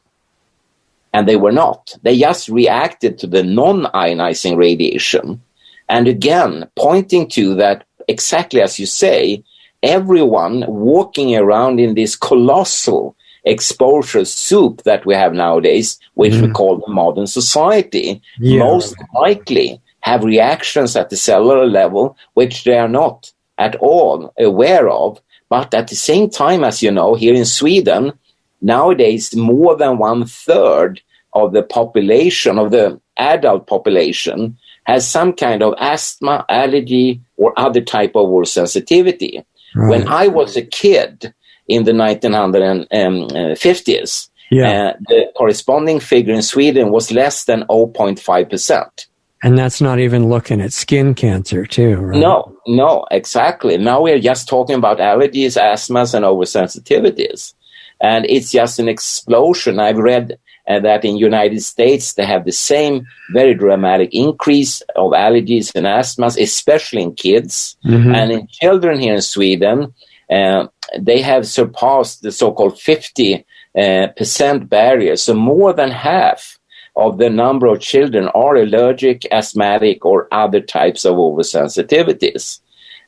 And they were not. They just reacted to the non-ionizing radiation. And again, pointing to that, exactly as you say, everyone walking around in this colossal exposure soup that we have nowadays, which we call the modern society, most likely have reactions at the cellular level, which they are not at all aware of. But at the same time, as you know, here in Sweden, nowadays, more than 1/3 of the population, of the adult population, has some kind of asthma, allergy, or other type of oversensitivity. Right. When I was a kid in the 1950s, the corresponding figure in Sweden was less than 0.5%. And that's not even looking at skin cancer, too, right? No, exactly. Now we're just talking about allergies, asthmas, and oversensitivities. And it's just an explosion. I've read that in United States, they have the same very dramatic increase of allergies and asthmas, especially in kids. And in children here in Sweden, they have surpassed the so-called 50% barrier. So more than half of the number of children are allergic, asthmatic, or other types of oversensitivities.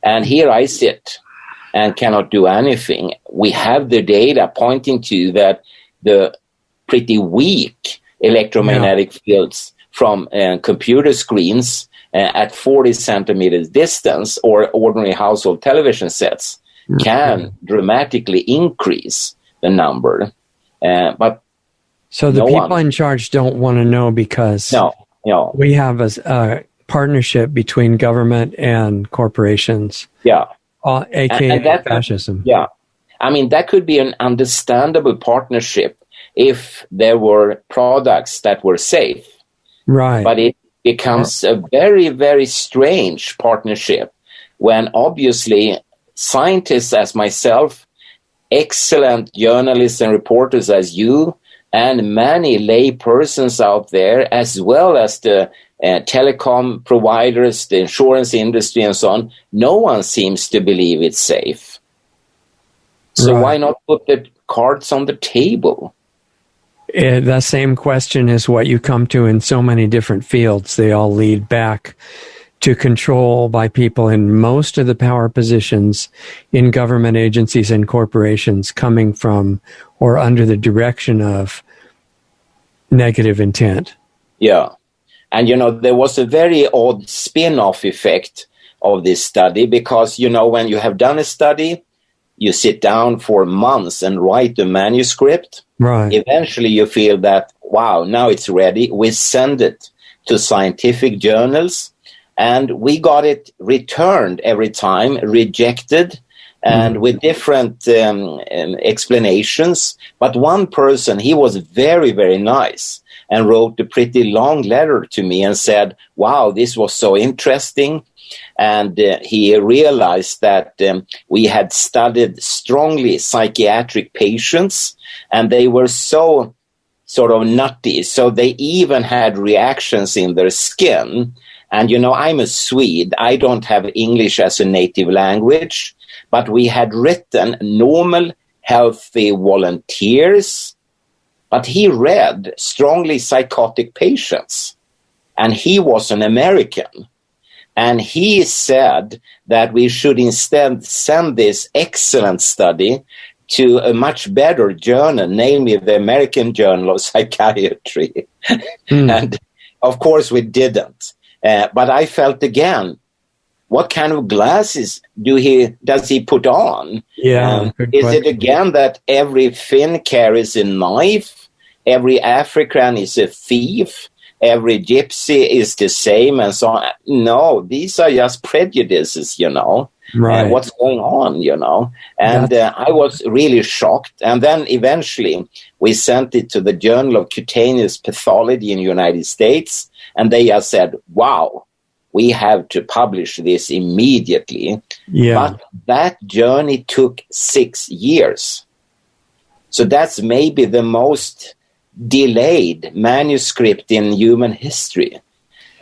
And here I sit and cannot do anything. We have the data pointing to that the pretty weak electromagnetic fields from computer screens at 40 centimeters distance or ordinary household television sets can dramatically increase the number. But so the people in charge don't want to know because we have a partnership between government and corporations. Yeah. AKA and that, fascism. Yeah. I mean, that could be an understandable partnership if there were products that were safe. Right. But it becomes a very, very strange partnership when obviously scientists as myself, excellent journalists and reporters as you, and many lay persons out there, as well as the telecom providers, the insurance industry and so on, no one seems to believe it's safe. So Right. why not put the cards on the table? The same question is what you come to in so many different fields. They all lead back to control by people in most of the power positions in government agencies and corporations coming from or under the direction of negative intent. Yeah. And, there was a very odd spin-off effect of this study because, when you have done a study, you sit down for months and write the manuscript. Right. Eventually you feel that, wow, now it's ready. We send it to scientific journals and we got it returned every time, rejected, and with different explanations. But one person, he was very, very nice and wrote a pretty long letter to me and said, wow, this was so interesting. And he realized that we had studied strongly psychiatric patients, and they were so sort of nutty. So they even had reactions in their skin. And, I'm a Swede. I don't have English as a native language, but we had written normal, healthy volunteers. But he read strongly psychotic patients, and he was an American. And he said that we should instead send this excellent study to a much better journal, namely the American Journal of Psychiatry. And of course we didn't. But I felt again, what kind of glasses does he put on? Yeah. Is it again that every Finn carries a knife? Every African is a thief? Every gypsy is the same and so on? No, these are just prejudices, Right. What's going on, And I was really shocked. And then eventually we sent it to the Journal of Cutaneous Pathology in the United States. And they just said, wow, we have to publish this immediately. Yeah. But that journey took 6 years. So that's maybe the most delayed manuscript in human history.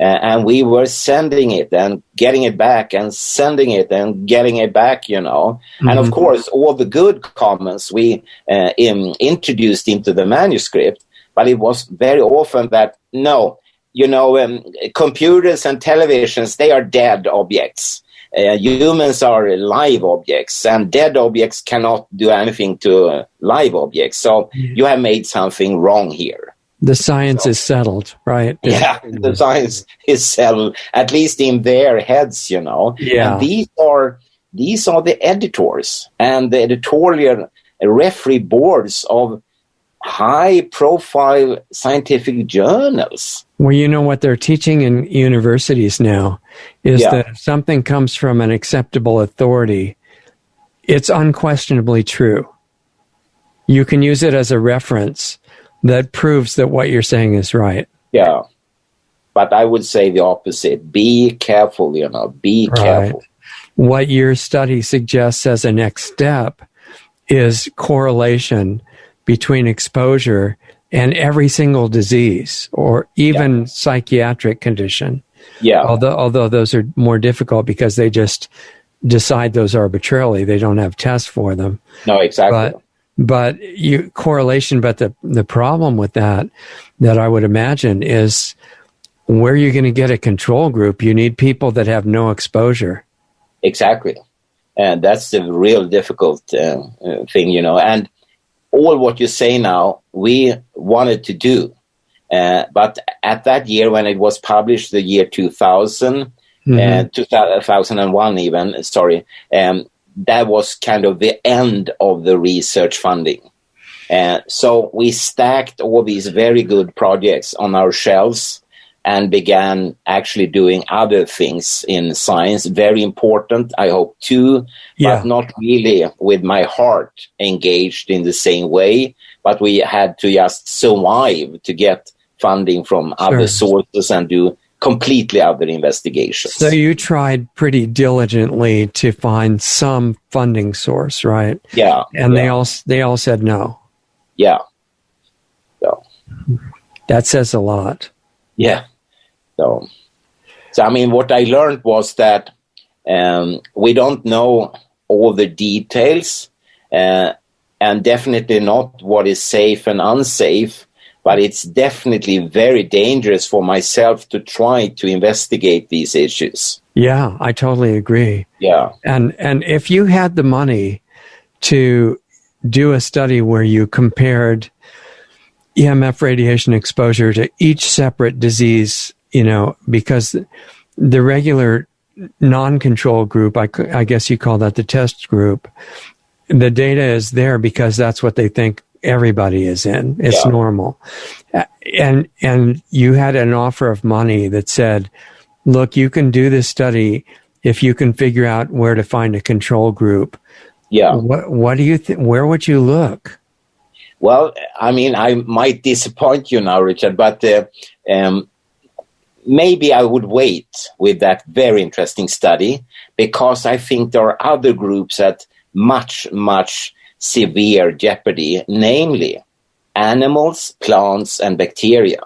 And we were sending it and getting it back and sending it and getting it back, And of course, all the good comments we introduced into the manuscript, but it was very often that, no, computers and televisions, they are dead objects. Humans are live objects, and dead objects cannot do anything to live objects. So you have made something wrong here. The science is settled, right? Yeah, the science is settled, at least in their heads, Yeah. And these are the editors and the editorial referee boards of high-profile scientific journals. Well, what they're teaching in universities now is that if something comes from an acceptable authority, it's unquestionably true. You can use it as a reference that proves that what you're saying is right. Yeah. But I would say the opposite. Be careful, be careful. What your study suggests as a next step is correlation between exposure and every single disease or even psychiatric condition. Yeah. Although those are more difficult because they just decide those arbitrarily. They don't have tests for them. No, exactly. But correlation. But the problem with that I would imagine is where you're going to get a control group. You need people that have no exposure. Exactly. And that's the real difficult thing, And all what you say now, we wanted to do. But at that year when it was published, the year 2000, 2001 even, that was kind of the end of the research funding. So we stacked all these very good projects on our shelves and began actually doing other things in science. Very important, I hope, too, but not really with my heart engaged in the same way. But we had to just survive to get funding from other sources and do completely other investigations. So you tried pretty diligently to find some funding source, right? Yeah. And they all said no. Yeah. So that says a lot. Yeah. So I mean, what I learned was that we don't know all the details, and definitely not what is safe and unsafe. But it's definitely very dangerous for myself to try to investigate these issues. Yeah, I totally agree. Yeah. And if you had the money to do a study where you compared EMF radiation exposure to each separate disease, because the regular non-control group, I guess you call that the test group, the data is there because that's what they think everybody is in. It's normal. And you had an offer of money that said, look, you can do this study if you can figure out where to find a control group. Yeah. What do you think? Where would you look? Well, I mean, I might disappoint you now, Richard, but maybe I would wait with that very interesting study, because I think there are other groups at much, much severe jeopardy, namely animals, plants, and bacteria.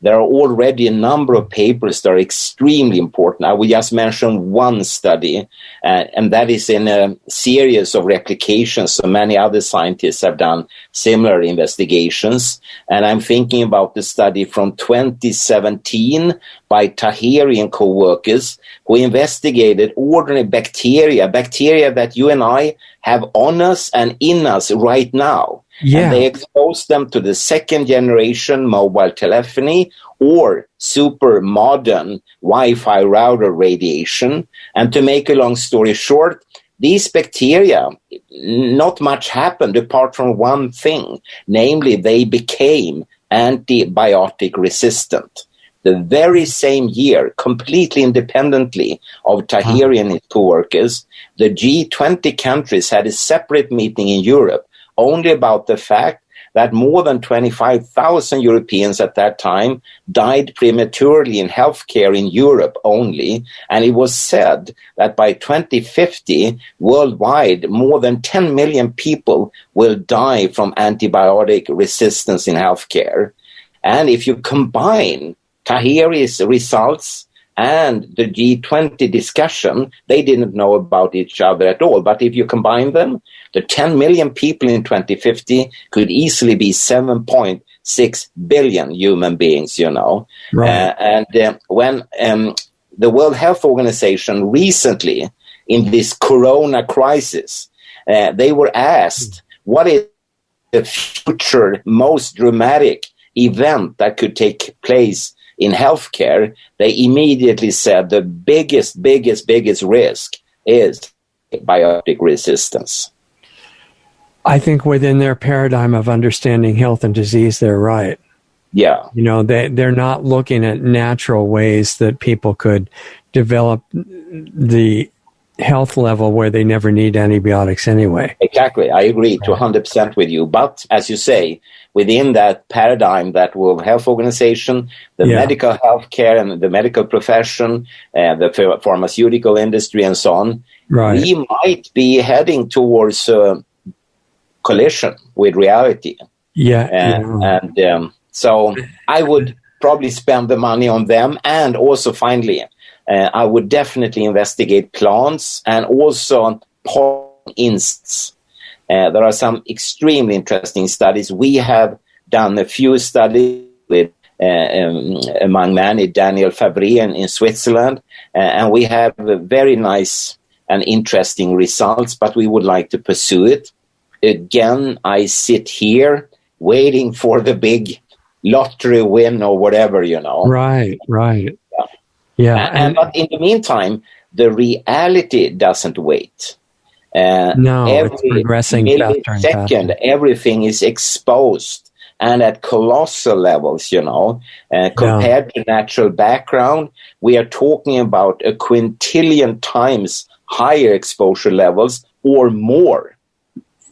There are already a number of papers that are extremely important. I will just mention one study, and that is in a series of replications. So many other scientists have done similar investigations. And I'm thinking about the study from 2017 by Tahiri and co-workers, who investigated ordinary bacteria that you and I have on us and in us right now. Yeah. And they exposed them to the second generation mobile telephony or super modern Wi-Fi router radiation. And to make a long story short, these bacteria, not much happened apart from one thing, namely they became antibiotic resistant. The very same year, completely independently of Tahiri and his co-workers, the G20 countries had a separate meeting in Europe only about the fact that more than 25,000 Europeans at that time died prematurely in healthcare in Europe only. And it was said that by 2050, worldwide, more than 10 million people will die from antibiotic resistance in healthcare. And if you combine Tahiri's results and the G20 discussion, they didn't know about each other at all. But if you combine them, the 10 million people in 2050 could easily be 7.6 billion human beings, Right. When the World Health Organization recently, in this corona crisis, they were asked, what is the future most dramatic event that could take place in healthcare? They immediately said the biggest risk is antibiotic resistance. I think within their paradigm of understanding health and disease, they're right. Yeah. They're not looking at natural ways that people could develop the health level where they never need antibiotics anyway. Exactly. I agree to 100% with you. But as you say, within that paradigm, that World Health Organization, the medical healthcare and the medical profession, the pharmaceutical industry and so on, we might be heading towards collision with reality. So I would probably spend the money on them. And also, finally, I would definitely investigate plants and also pollen insects. There are some extremely interesting studies. We have done a few studies with, among many, Daniel Fabry in Switzerland, and we have very nice and interesting results, but we would like to pursue it. Again, I sit here waiting for the big lottery win or whatever, Right. But in the meantime, the reality doesn't wait. It's progressing faster and faster. Everything is exposed and at colossal levels, compared to natural background, we are talking about a quintillion times higher exposure levels or more.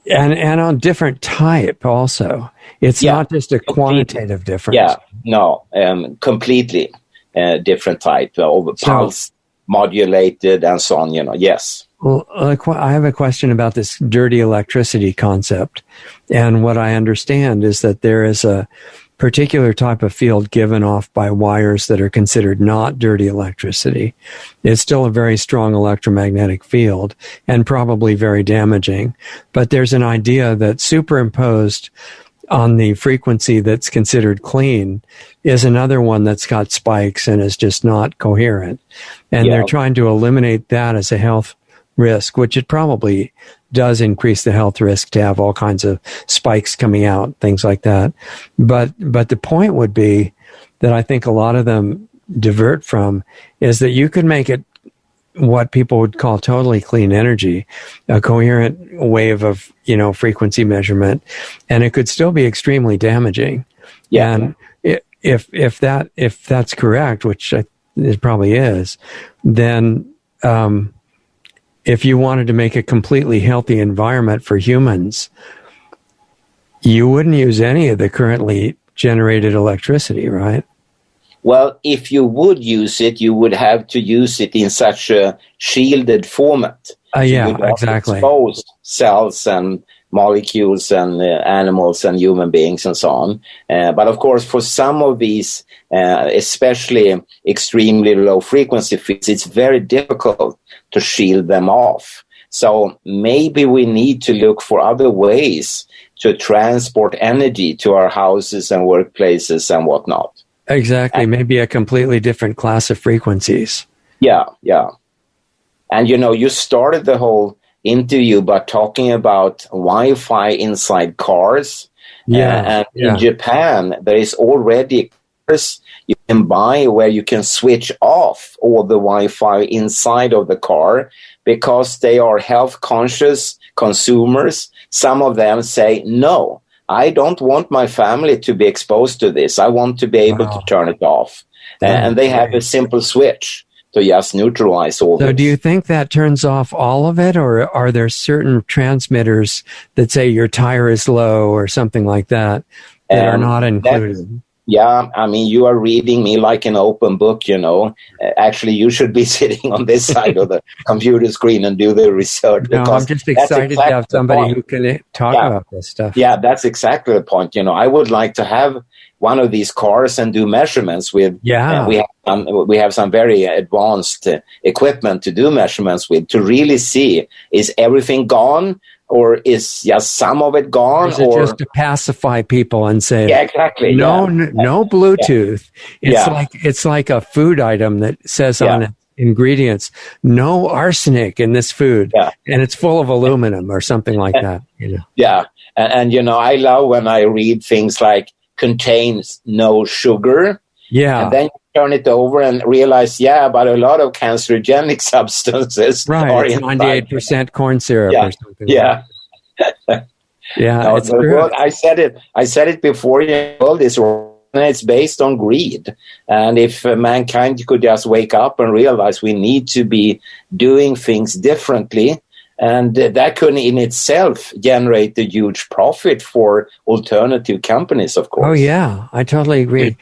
And on different type also. It's not just a quantitative difference. Yeah, no, completely different type of pulse modulated and so on, yes. Well, I have a question about this dirty electricity concept. And what I understand is that there is a particular type of field given off by wires that are considered not dirty electricity. It's still a very strong electromagnetic field and probably very damaging. But there's an idea that superimposed on the frequency that's considered clean is another one that's got spikes and is just not coherent. And they're trying to eliminate that as a health risk, which it probably does increase the health risk to have all kinds of spikes coming out, things like that. But the point would be that I think a lot of them divert from is that you could make it what people would call totally clean energy, a coherent wave of, frequency measurement, and it could still be extremely damaging. Yeah. And if that's correct, which it probably is, then if you wanted to make a completely healthy environment for humans, you wouldn't use any of the currently generated electricity, right? Well, if you would use it, you would have to use it in such a shielded format. You would exactly. Expose cells and molecules and animals and human beings and so on. But of course, for some of these, especially extremely low frequency fields, it's very difficult to shield them off. So maybe we need to look for other ways to transport energy to our houses and workplaces and whatnot. Exactly. Maybe a completely different class of frequencies. Yeah. And, you started the whole interview by talking about Wi-Fi inside cars. In Japan, there is already cars you can buy where you can switch off all the Wi-Fi inside of the car because they are health conscious consumers. Some of them say, no, I don't want my family to be exposed to this. I want to be able to turn it off. And they have a simple switch to just neutralize all this. So do you think that turns off all of it, or are there certain transmitters that say your tire is low or something like that are not included? Yeah, I mean, you are reading me like an open book, Actually, you should be sitting on this side of the computer screen and do the research. No, I'm just excited to have somebody who can talk about this stuff. Yeah, that's exactly the point. I would like to have one of these cars and do measurements with. Yeah. We have some very advanced equipment to do measurements with to really see, is everything gone? Or is just some of it gone? Or is it just to pacify people and say, exactly. No Bluetooth. It's like a food item that says on its ingredients, no arsenic in this food, and it's full of aluminum or something like that. Yeah, and I love when I read things like contains no sugar. Yeah, and then you turn it over and realize, but a lot of cancerogenic substances are in 98% corn syrup or something. Yeah. Yeah, it's true. I said it before. The world is wrong, and it's based on greed. And if mankind could just wake up and realize we need to be doing things differently, and that could in itself generate a huge profit for alternative companies, of course. Oh, yeah, I totally agree.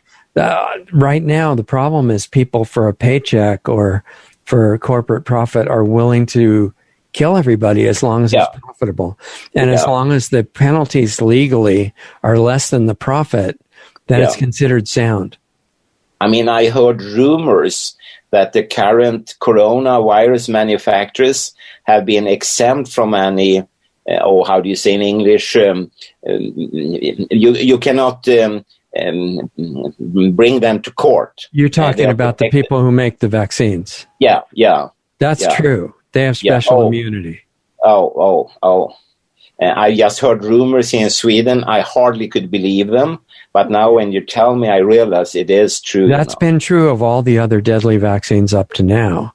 Right now, the problem is people for a paycheck or for corporate profit are willing to kill everybody as long as it's profitable. And as long as the penalties legally are less than the profit, then it's considered sound. I mean, I heard rumors that the current coronavirus manufacturers have been exempt from any, how do you say in English? You cannot... bring them to court. You're talking about the people who make the vaccines. Yeah. That's true. They have special immunity. I just heard rumors in Sweden. I hardly could believe them. But now when you tell me, I realize it is true. That's been true of all the other deadly vaccines up to now.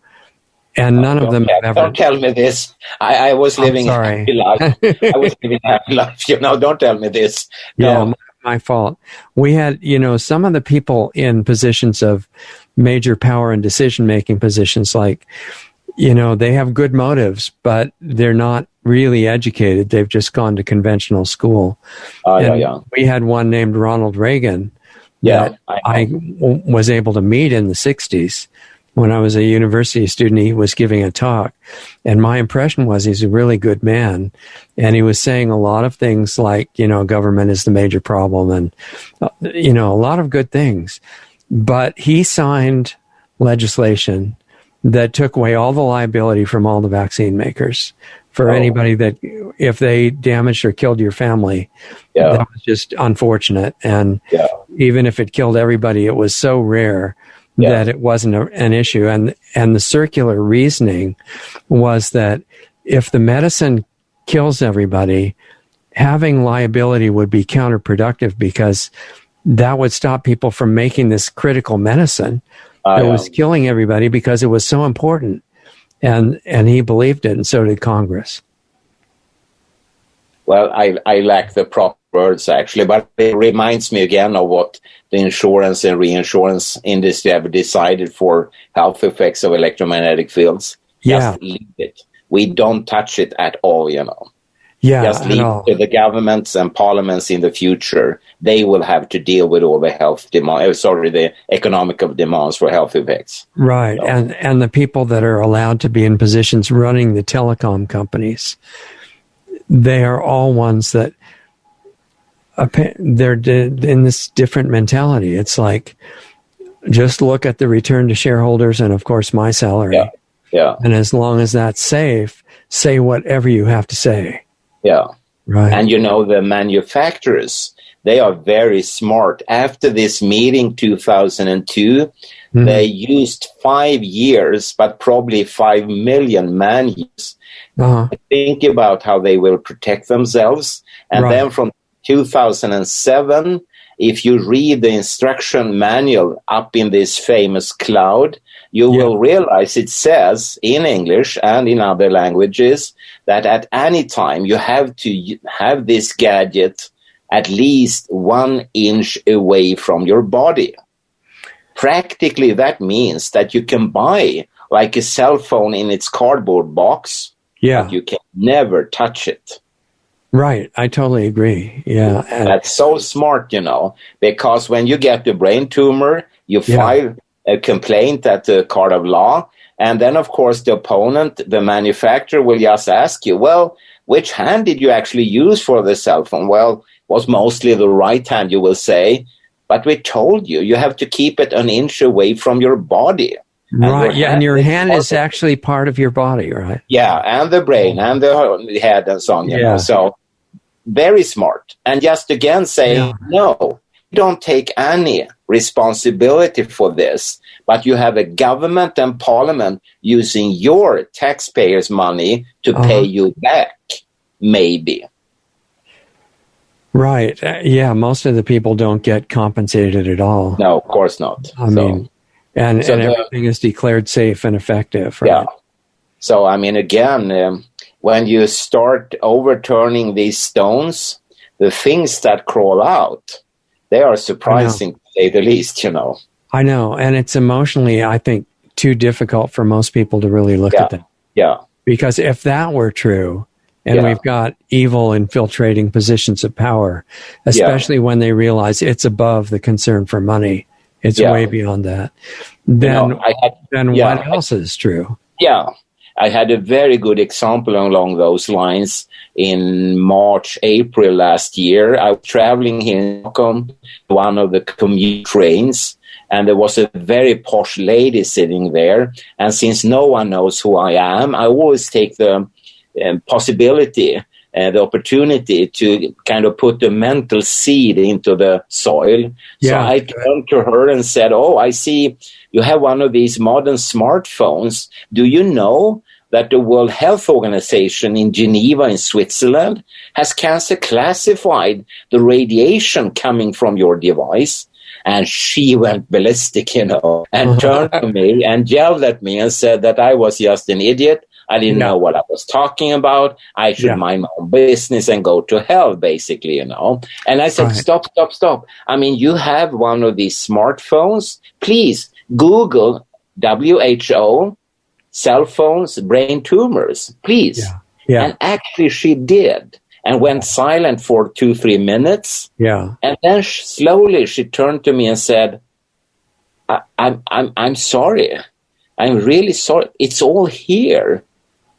And none of them have ever... Don't tell me this. I was living a happy life. I was living a happy life. Don't tell me this. No. Yeah, my fault. We had, some of the people in positions of major power and decision-making positions, like, they have good motives, but they're not really educated. They've just gone to conventional school. We had one named Ronald Reagan that I was able to meet in the 60s. When I was a university student, he was giving a talk. And my impression was he's a really good man. And he was saying a lot of things like, government is the major problem and, a lot of good things. But he signed legislation that took away all the liability from all the vaccine makers for anybody that, if they damaged or killed your family, that was just unfortunate. And even if it killed everybody, it was so rare that it wasn't an issue. And the circular reasoning was that if the medicine kills everybody, having liability would be counterproductive, because that would stop people from making this critical medicine that was killing everybody, because it was so important. And he believed it, and so did Congress. Well, I lack the proper words, actually, but it reminds me again of what the insurance and reinsurance industry have decided for health effects of electromagnetic fields. Just leave it. We don't touch it at all, Just leave it to the governments and parliaments in the future. They will have to deal with all the the economic demands for health effects. Right, so. And the people that are allowed to be in positions running the telecom companies, they are all ones that they're in this different mentality. It's like, just look at the return to shareholders and, of course, my salary. Yeah. And as long as that's safe, say whatever you have to say. Yeah. Right. And the manufacturers, they are very smart. After this meeting, 2002, they used 5 years, but probably 5 million man years. Think about how they will protect themselves. And then from 2007, if you read the instruction manual up in this famous cloud, you will realize it says in English and in other languages that at any time you have to have this gadget at least 1 inch away from your body. Practically, that means that you can buy like a cell phone in its cardboard box, but you can never touch it. Right. I totally agree. Yeah. That's so smart, because when you get a brain tumor, you file a complaint at the court of law. And then, of course, the opponent, the manufacturer, will just ask you, well, which hand did you actually use for the cell phone? Well, it was mostly the right hand, you will say. But we told you, you have to keep it 1 inch away from your body. Right, and your hand is actually part of your body, right? Yeah, and the brain and the head and so on. So, very smart. And just again saying, no, you don't take any responsibility for this, but you have a government and parliament using your taxpayers' money to pay you back, maybe. Right. Most of the people don't get compensated at all. No, of course not. And everything is declared safe and effective, right? Yeah. So, again, when you start overturning these stones, the things that crawl out, they are surprising, to say the least, I know. And it's emotionally, I think, too difficult for most people to really look at them. Yeah. Because if that were true, and we've got evil infiltrating positions of power, especially when they realize it's above the concern for money, it's way beyond that, then what else is true? Yeah. I had a very good example along those lines in March, April last year. I was traveling here in Stockholm, one of the commute trains, and there was a very posh lady sitting there. And since no one knows who I am, I always take the possibility, the opportunity to kind of put the mental seed into the soil. So I turned to her and said, I see you have one of these modern smartphones. Do you know that the World Health Organization in Geneva in Switzerland has classified the radiation coming from your device? And she went ballistic, and turned to me and yelled at me and said that I was just an idiot. I didn't know what I was talking about. I should mind my own business and go to hell, basically, And I said, stop. I mean, you have one of these smartphones. Please Google WHO, cell phones, brain tumors, please. And actually she did, and went silent for 2-3 minutes. And then slowly she turned to me and said, I'm sorry. I'm really sorry. It's all here.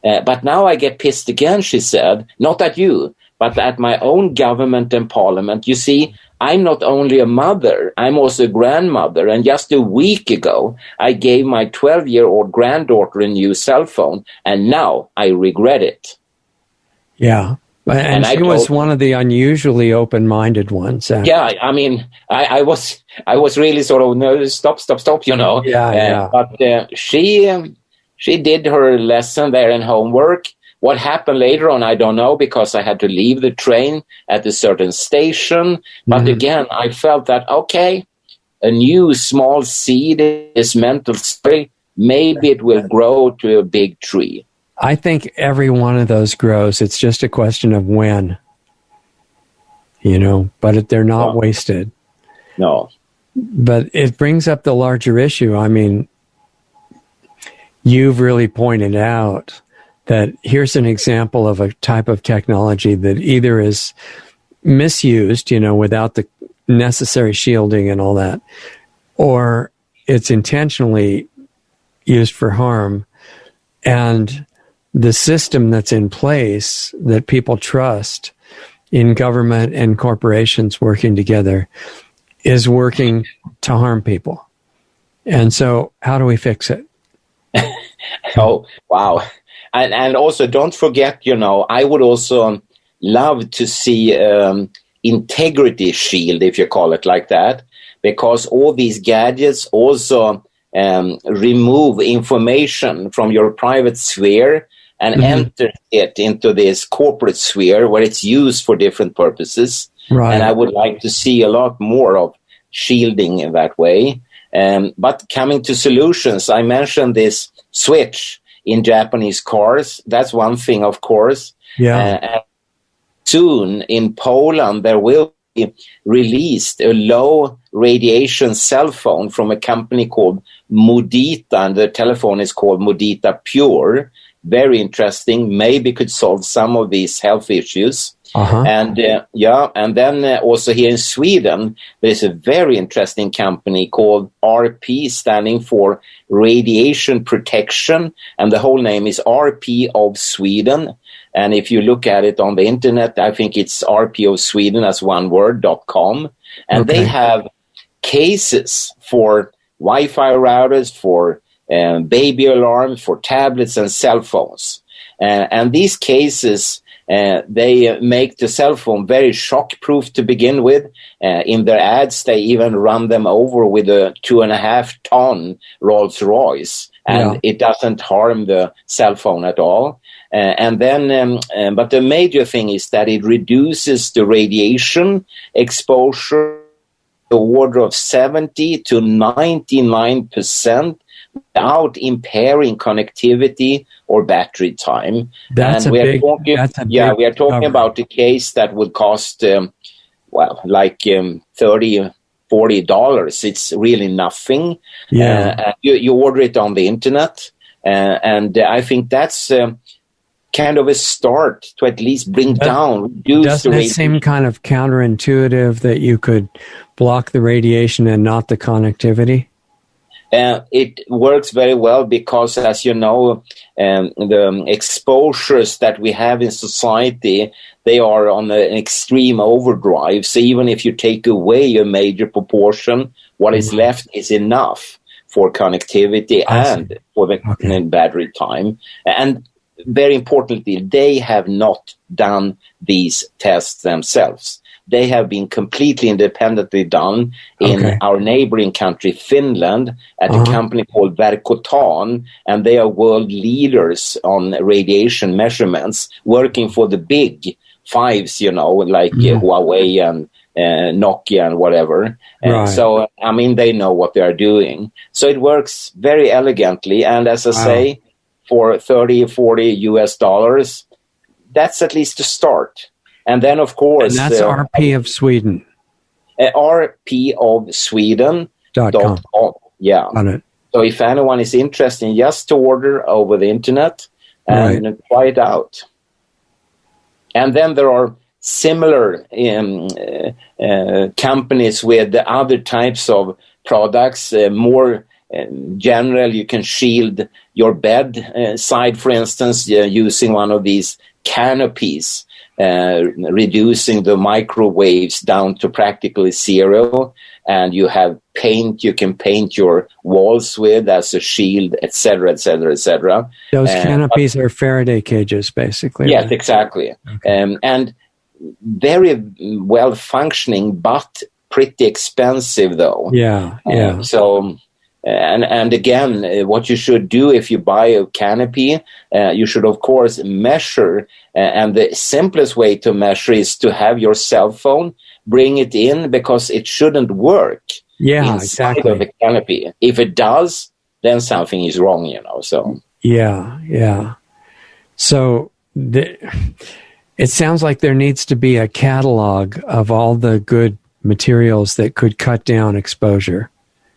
But now I get pissed again, she said. Not at you, but at my own government and parliament. You see, I'm not only a mother, I'm also a grandmother. And just a week ago, I gave my 12-year-old granddaughter a new cell phone. And now I regret it. Yeah. And she was one of the unusually open-minded ones. Yeah, I mean, I was really sort of, no, stop, But she did her lesson there and homework. What happened later on, I don't know, because I had to leave the train at a certain station. But again, I felt that, okay, a new small seed is mental story. Maybe it will grow to a big tree. I think every one of those grows. It's just a question of when, but they're not wasted. No. But it brings up the larger issue. I mean, you've really pointed out that here's an example of a type of technology that either is misused, without the necessary shielding and all that, or it's intentionally used for harm. And the system that's in place that people trust in government and corporations working together is working to harm people. And so how do we fix it? Oh, wow. And also don't forget, I would also love to see integrity shield, if you call it like that, because all these gadgets also remove information from your private sphere and enter it into this corporate sphere where it's used for different purposes. Right. And I would like to see a lot more of shielding in that way. But coming to solutions, I mentioned this switch in Japanese cars. That's one thing, of course. And soon in Poland, there will be released a low radiation cell phone from a company called Modita, and the telephone is called Modita Pure. Very interesting. Maybe could solve some of these health issues. And then also here in Sweden, there's a very interesting company called RP, standing for Radiation Protection, and the whole name is RP of Sweden. And if you look at it on the internet, I think it's RP of Sweden as one word.com. And they have cases for Wi-Fi routers, for baby alarms, for tablets and cell phones. And these cases, they make the cell phone very shock-proof to begin with. In their ads, they even run them over with a 2.5-ton Rolls-Royce, and it doesn't harm the cell phone at all. But the major thing is that it reduces the radiation exposure the order of 70 to 99% without impairing connectivity or battery time. We are talking about a case that would cost $30-$40. It's really nothing. You order it on the internet, and I think that's kind of a start to at least reduce doesn't it seem kind of counterintuitive that you could block the radiation and not the connectivity? It works very well because, as you know, the exposures that we have in society, they are on an extreme overdrive. So even if you take away a major proportion, what is left is enough for connectivity and for the battery time. And very importantly, they have not done these tests themselves. They have been completely independently done in our neighboring country, Finland, at a company called Verkotan, and they are world leaders on radiation measurements, working for the big fives, like Huawei and Nokia and whatever. So, they know what they are doing. So it works very elegantly. And as I say, for 30, 40 US dollars. That's at least a start. And then, of course... And that's RP of Sweden. RP of Sweden.com. Yeah. On it. So if anyone is interested, just to order over the internet and try it out. And then there are similar companies with the other types of products, more general. You can shield your bed side, for instance, using one of these canopies, reducing the microwaves down to practically zero. And you have paint you can paint your walls with as a shield, etc., etc., etc. Those canopies are Faraday cages, basically. Yes, exactly. Okay. And very well functioning, but pretty expensive, though. Yeah. And again, what you should do if you buy a canopy, you should, of course, measure. And the simplest way to measure is to have your cell phone, bring it in, because it shouldn't work inside of the canopy. If it does, then something is wrong, So Yeah. So it sounds like there needs to be a catalog of all the good materials that could cut down exposure.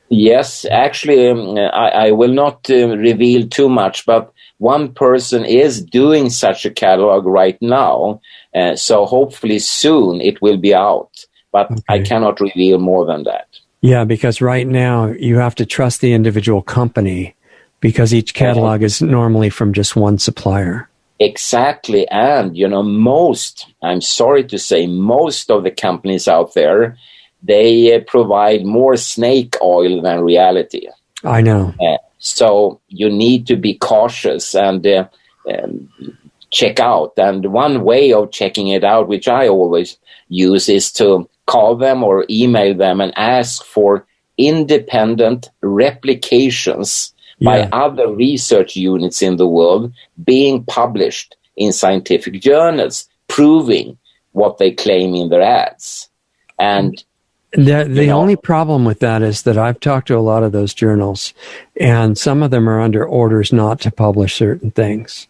Yes, actually, I will not reveal too much, but one person is doing such a catalog right now. So hopefully soon it will be out, but I cannot reveal more than that. Yeah, because right now you have to trust the individual company because each catalog is normally from just one supplier. Exactly. And, I'm sorry to say, most of the companies out there, they provide more snake oil than reality. I know. So you need to be cautious and check out. And one way of checking it out, which I always use, is to call them or email them and ask for independent replications by other research units in the world being published in scientific journals, proving what they claim in their ads. And the only problem with that is that I've talked to a lot of those journals, and some of them are under orders not to publish certain things.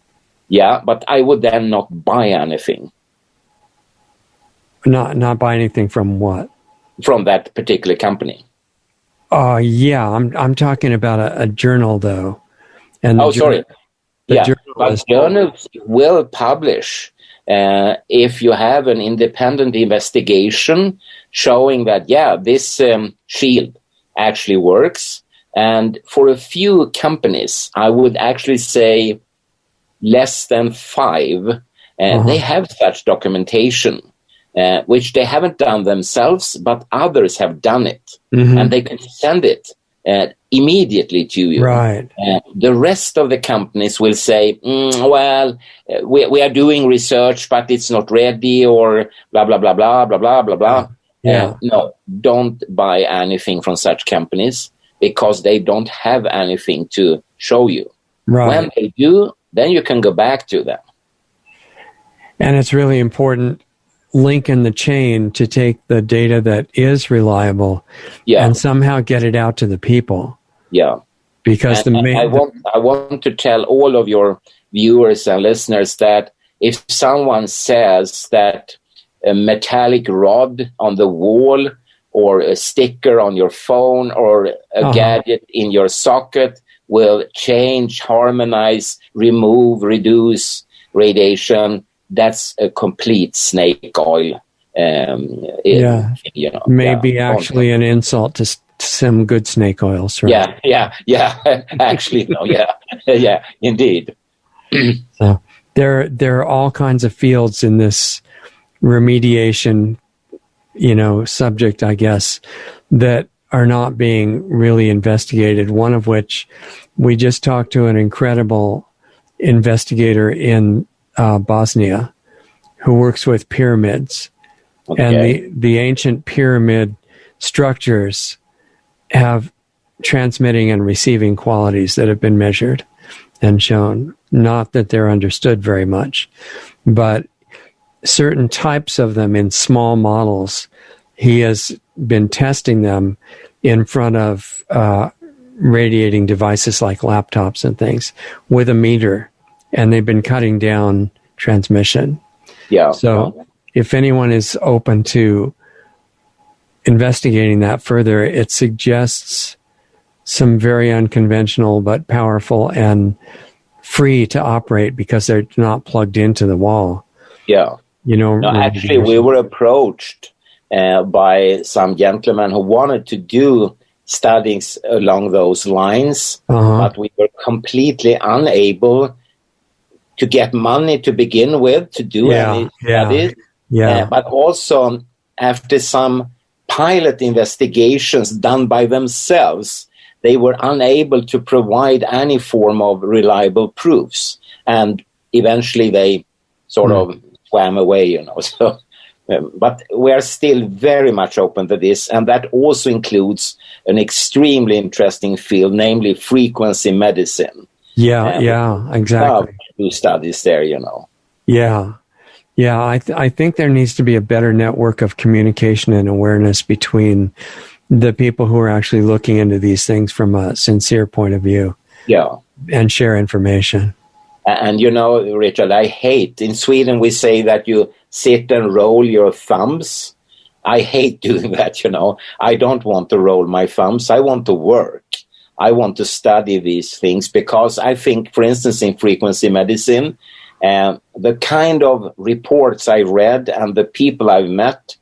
Yeah, but I would then not buy anything. Not buy anything from what? From that particular company. Yeah, I'm talking about a journal, though. And sorry. But journals will publish if you have an independent investigation showing that, this shield actually works. And for a few companies, I would actually say less than 5, they have such documentation, which they haven't done themselves, but others have done it. Mm-hmm. And they can send it immediately to you. Right. The rest of the companies will say, we are doing research, but it's not ready, or blah, blah, blah, blah, blah, blah, blah, blah. Yeah. No, don't buy anything from such companies because they don't have anything to show you. Right. When they do, then you can go back to them. And it's really important link in the chain to take the data that is reliable and somehow get it out to the people. Yeah. Because I want to tell all of your viewers and listeners that if someone says that a metallic rod on the wall or a sticker on your phone or a gadget in your socket will change, harmonize, remove, reduce radiation, that's a complete snake oil. Maybe actually an insult to some good snake oils, right? Yeah. Actually, no, yeah, indeed. So there are all kinds of fields in this remediation, subject, I guess, that are not being really investigated. One of which we just talked to an incredible investigator in Bosnia who works with pyramids. Okay. And the ancient pyramid structures have transmitting and receiving qualities that have been measured and shown. Not that they're understood very much, but certain types of them in small models, he has been testing them in front of radiating devices like laptops and things with a meter, and they've been cutting down transmission. Yeah. So if anyone is open to investigating that further, it suggests some very unconventional but powerful and free to operate because they're not plugged into the wall. Yeah. No, actually, we were approached by some gentlemen who wanted to do studies along those lines, but we were completely unable to get money to begin with to do any studies. But also, after some pilot investigations done by themselves, they were unable to provide any form of reliable proofs. And eventually they sort of swam away, So, but we are still very much open to this. And that also includes an extremely interesting field, namely frequency medicine. Exactly. Do studies there, I think there needs to be a better network of communication and awareness between the people who are actually looking into these things from a sincere point of view. Yeah. And share information. And Richard, I hate, in Sweden we say that you sit and roll your thumbs. I hate doing that, I don't want to roll my thumbs. I want to work. I want to study these things because I think, for instance, in frequency medicine, the kind of reports I read and the people I've met,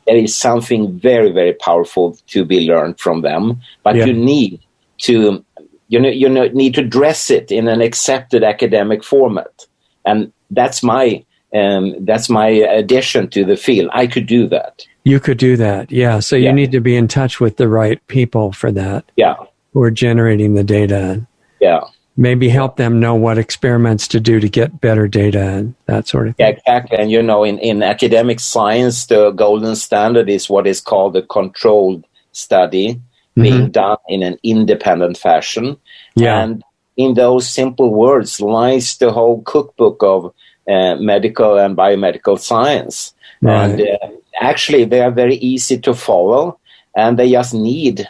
there is something very, very powerful to be learned from them. But you need to, need to dress it in an accepted academic format, and that's my addition to the field. I could do that. You could do that, yeah. So you need to be in touch with the right people for that. Yeah, who are generating the data. Yeah. Maybe help them know what experiments to do to get better data and that sort of thing. Yeah, exactly. And, in academic science, the golden standard is what is called a controlled study being done in an independent fashion. Yeah. And in those simple words lies the whole cookbook of medical and biomedical science. Right. And actually, they are very easy to follow, and they just need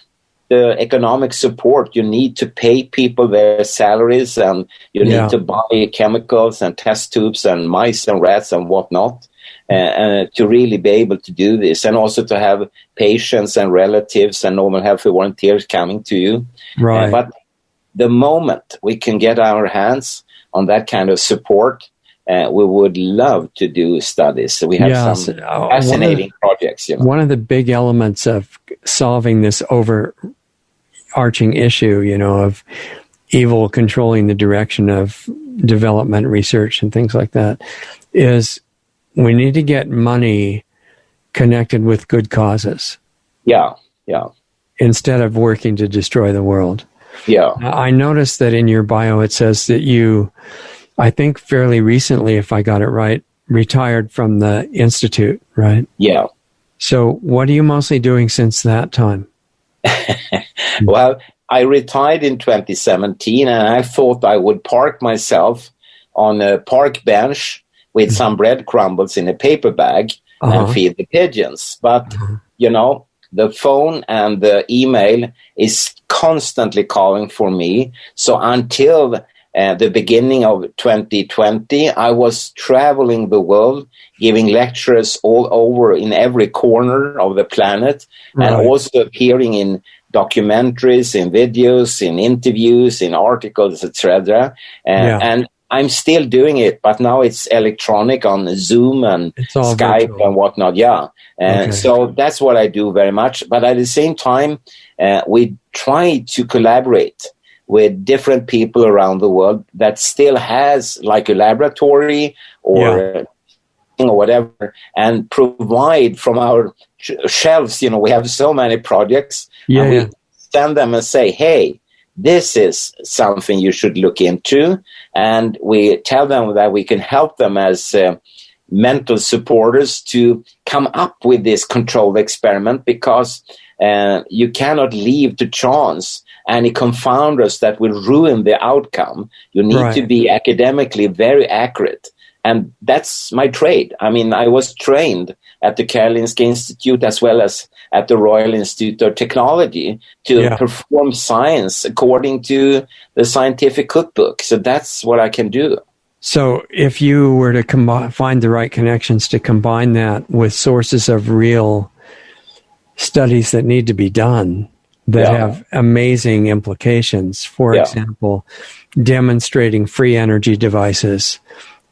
the economic support. You need to pay people their salaries, and you need to buy chemicals and test tubes and mice and rats and whatnot to really be able to do this, and also to have patients and relatives and normal healthy volunteers coming to you. Right. But the moment we can get our hands on that kind of support, we would love to do studies. So we have some fascinating projects. One of the big elements of solving this overarching issue, of evil controlling the direction of development research and things like that, is we need to get money connected with good causes. Yeah. Instead of working to destroy the world. Yeah. I noticed that in your bio it says that you, I think fairly recently, if I got it right, retired from the Institute, right? Yeah. So what are you mostly doing since that time? Well, I retired in 2017, and I thought I would park myself on a park bench with some bread crumbles in a paper bag and feed the pigeons. But, the phone and the email is constantly calling for me. So until the beginning of 2020, I was traveling the world, giving lectures all over in every corner of the planet, and also appearing in documentaries, in videos, in interviews, in articles, etc. And I'm still doing it, but now it's electronic on Zoom and Skype virtual. And whatnot. Yeah. So that's what I do very much. But at the same time, we try to collaborate with different people around the world that still has like a laboratory or whatever, and provide from our shelves. We have so many projects. And we send them and say, hey, this is something you should look into. And we tell them that we can help them as mental supporters to come up with this controlled experiment, because you cannot leave to chance any confounders that will ruin the outcome. You need to be academically very accurate. And that's my trade. I mean, I was trained at the Karolinska Institute as well as at the Royal Institute of Technology to perform science according to the scientific cookbook. So that's what I can do. So if you were to find the right connections to combine that with sources of real studies that need to be done that have amazing implications, for example, demonstrating free energy devices,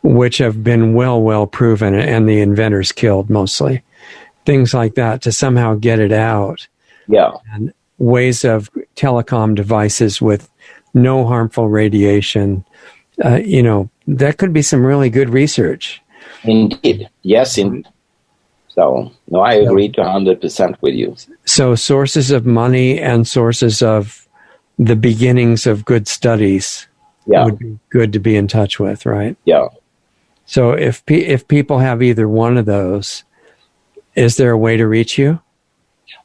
which have been well proven and the inventors killed mostly, things like that, to somehow get it out. Yeah. And ways of telecom devices with no harmful radiation, that could be some really good research. Indeed. Yes. So, no, I agree to 100% with you. So sources of money and sources of the beginnings of good studies would be good to be in touch with, right? Yeah. So if people have either one of those, is there a way to reach you?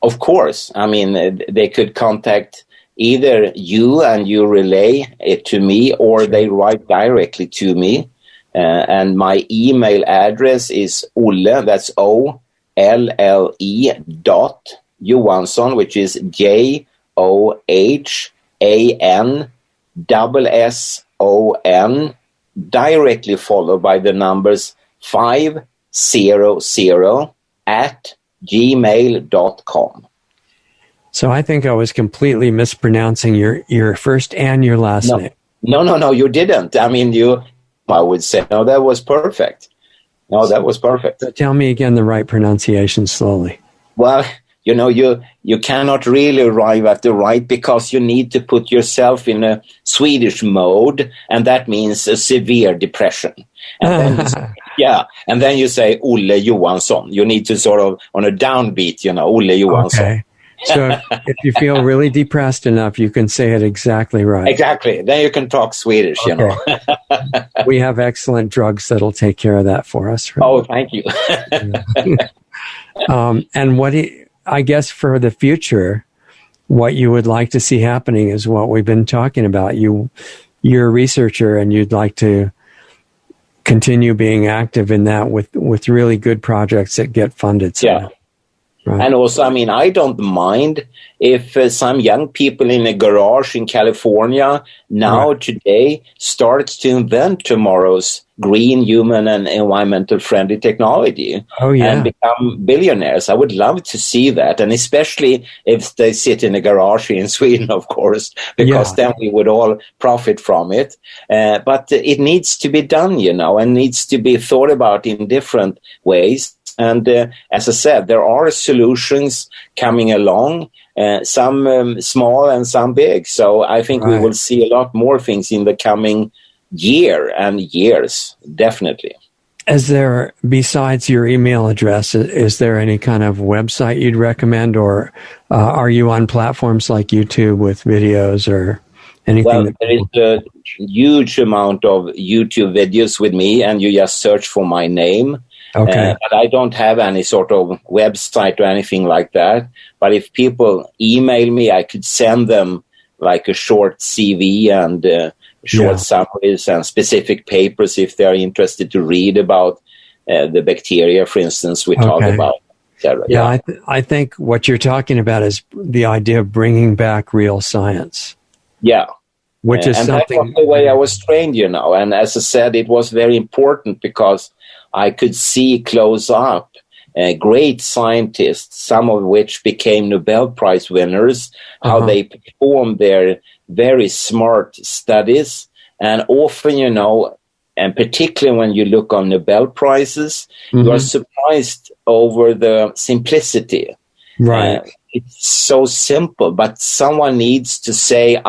Of course. I mean, they could contact either you and you relay it to me, or they write directly to me. And my email address is Olle, that's OLLE dot Johansson, which is JOHANSSON, directly followed by the numbers 500 at gmail.com. So I think I was completely mispronouncing your first and your last name. No, you didn't. I mean, I would say, no, that was perfect. No, that was perfect. So tell me again the right pronunciation slowly. Well, you cannot really arrive at the right, because you need to put yourself in a Swedish mode, and that means a severe depression. And then and then you say Olle Johansson. You need to sort of, on a downbeat, Olle Johansson. Okay. So if you feel really depressed enough, you can say it exactly right. Exactly. Then you can talk Swedish, We have excellent drugs that'll take care of that for us. Right? Oh, thank you. And I guess for the future, what you would like to see happening is what we've been talking about. You're a researcher, and you'd like to continue being active in that with really good projects that get funded. Yeah. Right. And also, I mean, I don't mind if some young people in a garage in California today starts to invent tomorrow's green, human, and environmental friendly technology and become billionaires. I would love to see that, and especially if they sit in a garage in Sweden, of course, because then we would all profit from it. But it needs to be done, and needs to be thought about in different ways. And as I said, there are solutions coming along, some small and some big. So I think we will see a lot more things in the coming year and years, definitely. Is there, besides your email address, is there any kind of website you'd recommend, or are you on platforms like YouTube with videos or anything? Well, there is a huge amount of YouTube videos with me, and you just search for my name. Okay. But I don't have any sort of website or anything like that. But if people email me, I could send them like a short CV and short summaries and specific papers if they are interested to read about the bacteria, for instance, we talk about. I think what you're talking about is the idea of bringing back real science. Yeah. Which is something. That was the way I was trained, And as I said, it was very important because I could see close up great scientists, some of which became Nobel Prize winners, how they performed their very smart studies. And often, and particularly when you look on Nobel Prizes, you are surprised over the simplicity. Right. It's so simple, but someone needs to say,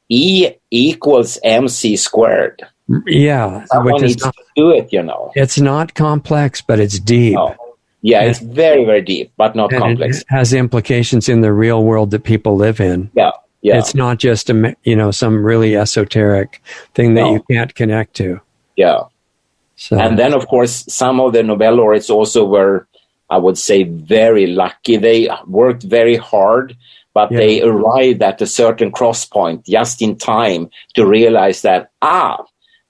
E equals mc squared. Yeah. Someone needs to do it, It's not complex, but it's deep. No. Yeah, it's very, very deep, but not complex. It has implications in the real world that people live in. Yeah. It's not just some really esoteric thing that you can't connect to. Yeah. So. And then, of course, some of the Nobel laureates also were, I would say, very lucky. They worked very hard, but they arrived at a certain cross point just in time to realize that,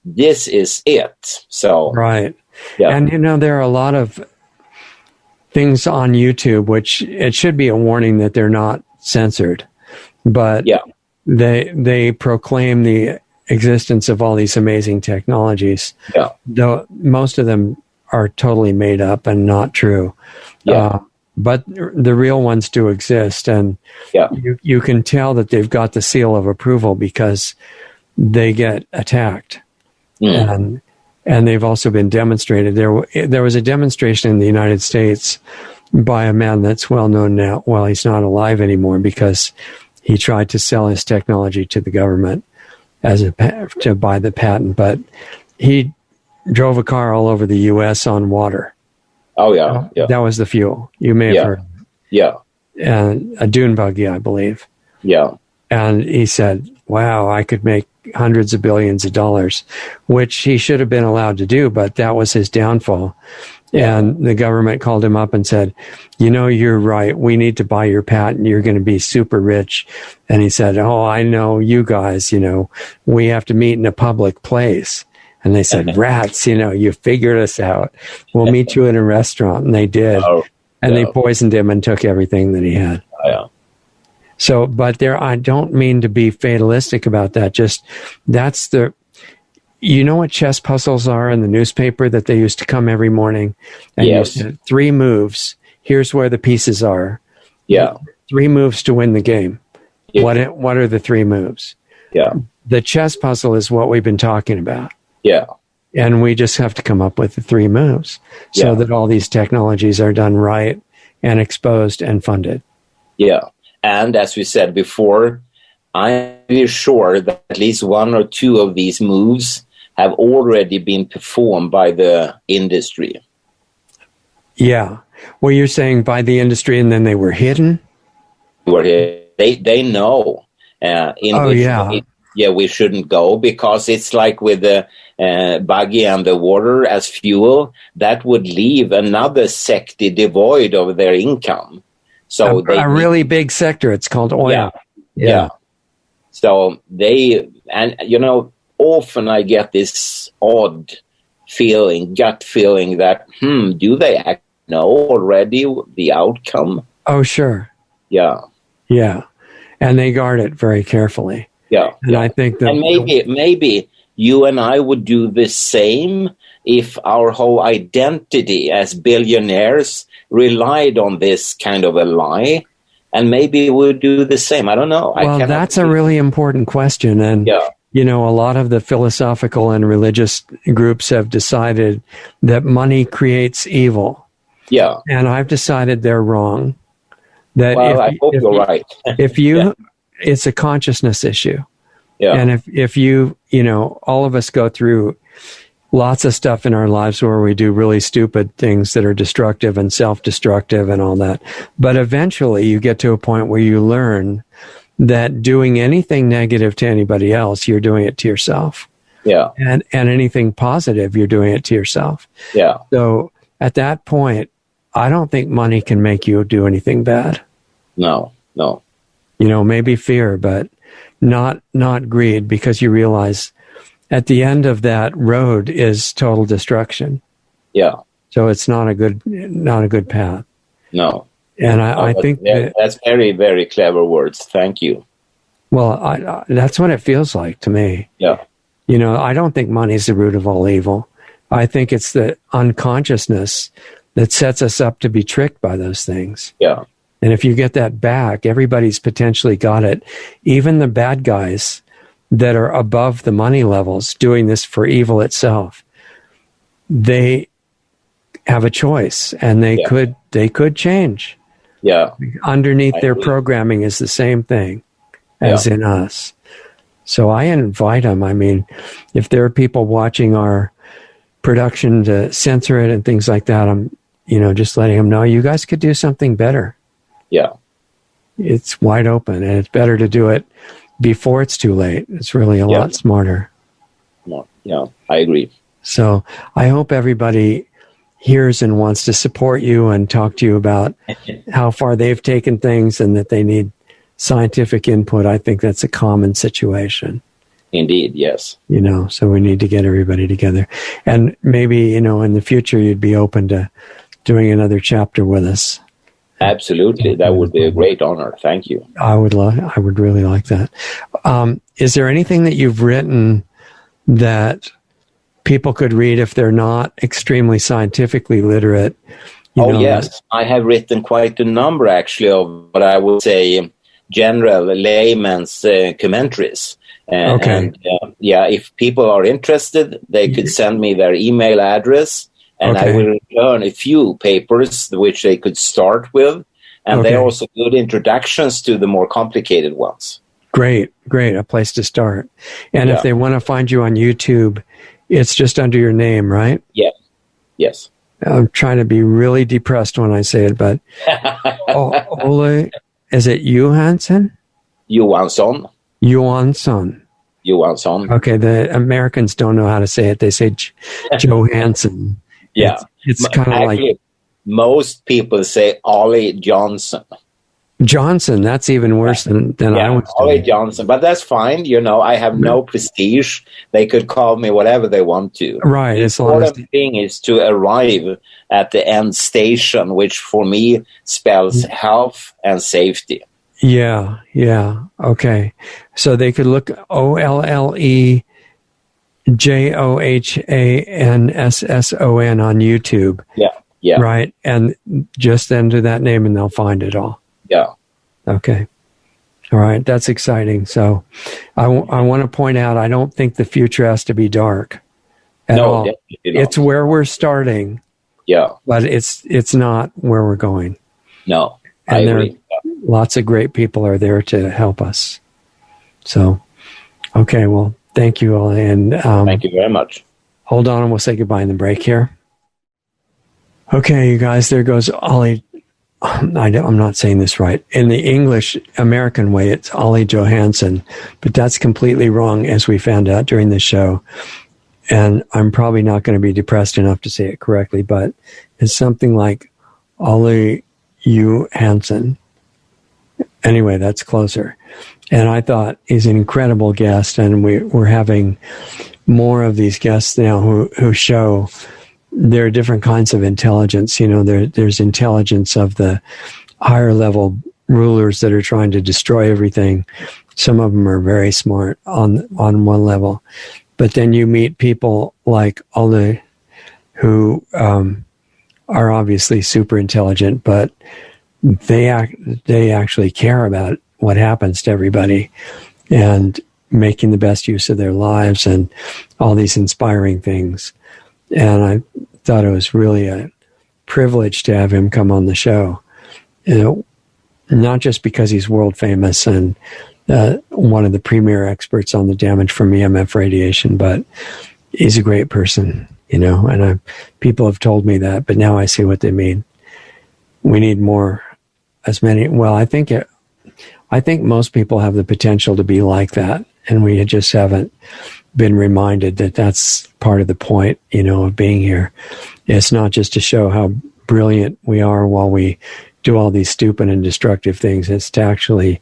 this is it. So right. Yeah. And, there are a lot of things on YouTube, which it should be a warning that they're not censored, but they proclaim the existence of all these amazing technologies. Yeah. Though most of them are totally made up and not true. Yeah. But the real ones do exist, and you can tell that they've got the seal of approval because they get attacked. And they've also been demonstrated. There was a demonstration in the United States by a man that's well known now. Well, he's not alive anymore because he tried to sell his technology to the government to buy the patent, but he drove a car all over the U.S. on water. Oh, yeah. That was the fuel. You may have heard. Yeah. And a dune buggy, I believe. Yeah. And he said, wow, I could make hundreds of billions of dollars, which he should have been allowed to do, but that was his downfall. And the government called him up and said, you're right. We need to buy your patent. You're going to be super rich. And he said, oh, I know you guys, we have to meet in a public place. And they said, rats, you figured us out. We'll meet you in a restaurant. And they did. And they poisoned him and took everything that he had. So, but I don't mean to be fatalistic about that. Just that's you know what chess puzzles are in the newspaper that they used to come every morning? And you said 3 moves. Here's where the pieces are. Yeah. 3 moves to win the game. Yeah. What are the 3 moves? Yeah. The chess puzzle is what we've been talking about. Yeah. And we just have to come up with the 3 moves so that all these technologies are done right and exposed and funded. Yeah. And as we said before, I'm sure that at least 1 or 2 of these moves have already been performed by the industry. Yeah. Well, you're saying by the industry and then they were hidden? They know. We shouldn't go because it's like with the buggy and the water as fuel, that would leave another sector devoid of their income. So a really big sector. It's called oil. Yeah. So often I get this odd feeling, gut feeling that, do they know already the outcome? Oh, sure. Yeah. Yeah. And they guard it very carefully. Yeah. And I think that... And maybe you and I would do the same if our whole identity as billionaires relied on this kind of a lie. And maybe we'll do the same. I don't know. Well, that's a really important question. And, a lot of the philosophical and religious groups have decided that money creates evil. Yeah. And I've decided they're wrong. I hope you're right. It's a consciousness issue. Yeah. And if you, all of us go through lots of stuff in our lives where we do really stupid things that are destructive and self-destructive and all that. But eventually you get to a point where you learn that doing anything negative to anybody else, you're doing it to yourself. Yeah. And anything positive, you're doing it to yourself. Yeah. So at that point, I don't think money can make you do anything bad. No. Maybe fear, but not greed, because you realize at the end of that road is total destruction. Yeah. So it's not a good path. No. And I think that's very, very clever words. Thank you. Well, that's what it feels like to me. Yeah. I don't think money is the root of all evil. I think it's the unconsciousness that sets us up to be tricked by those things. Yeah. And if you get that back, everybody's potentially got it. Even the bad guys that are above the money levels doing this for evil itself, they have a choice and they could change. Yeah. Underneath their programming is the same thing as in us. So I invite them. I mean, if there are people watching our production to censor it and things like that, I'm, just letting them know you guys could do something better. Yeah. It's wide open, and it's better to do it before it's too late. It's really a lot smarter. Yeah, I agree. So I hope everybody hears and wants to support you and talk to you about how far they've taken things and that they need scientific input. I think that's a common situation. Indeed, yes. So we need to get everybody together. And maybe, in the future you'd be open to doing another chapter with us. Absolutely. That would be a great honor. Thank you. I would really like that. Is there anything that you've written that people could read if they're not extremely scientifically literate? Yes. I have written quite a number, actually, of what I would say general layman's commentaries. Okay. If people are interested, they could send me their email address, and I will return a few papers which they could start with. And they're also good introductions to the more complicated ones. Great. A place to start. And if they want to find you on YouTube, it's just under your name, right? Yes. I'm trying to be really depressed when I say it, but Olle, is it Johansson? Johansson. Okay, the Americans don't know how to say it. They say Johansson. Yeah. It's kind of like... Most people say Olle Johnson. That's even worse than I was doing. Olle Johansson, but that's fine. I have no prestige. They could call me whatever they want to. Right. The important thing is to arrive at the end station, which for me spells health and safety. Yeah. Okay. So they could look OLLE JOHANSSON on YouTube. Yeah. Right. And just enter that name and they'll find it all. Yeah. Okay. All right. That's exciting. So I want to point out, I don't think the future has to be dark at all. Definitely not. It's where we're starting. Yeah. But it's not where we're going. No. And there are lots of great people are there to help us. So, okay. Well, thank you all. And thank you very much. Hold on and we'll say goodbye in the break here. Okay, you guys, there goes Olle. I'm not saying this right. In the English American way, it's Olle Johansson, but that's completely wrong, as we found out during the show. And I'm probably not going to be depressed enough to say it correctly, but it's something like Olle Johansson. Anyway, that's closer. And I thought he's an incredible guest, and we're having more of these guests now who show there are different kinds of intelligence. There's intelligence of the higher level rulers that are trying to destroy everything. Some of them are very smart on one level. But then you meet people like Olle, who are obviously super intelligent, but they actually care about what happens to everybody and making the best use of their lives and all these inspiring things. And I thought it was really a privilege to have him come on the show. Not just because he's world famous and one of the premier experts on the damage from EMF radiation, but he's a great person, and people have told me that, but now I see what they mean. We need more, as many. Well, I think most people have the potential to be like that, and we just haven't been reminded that that's part of the point, of being here. It's not just to show how brilliant we are while we do all these stupid and destructive things. It's to actually,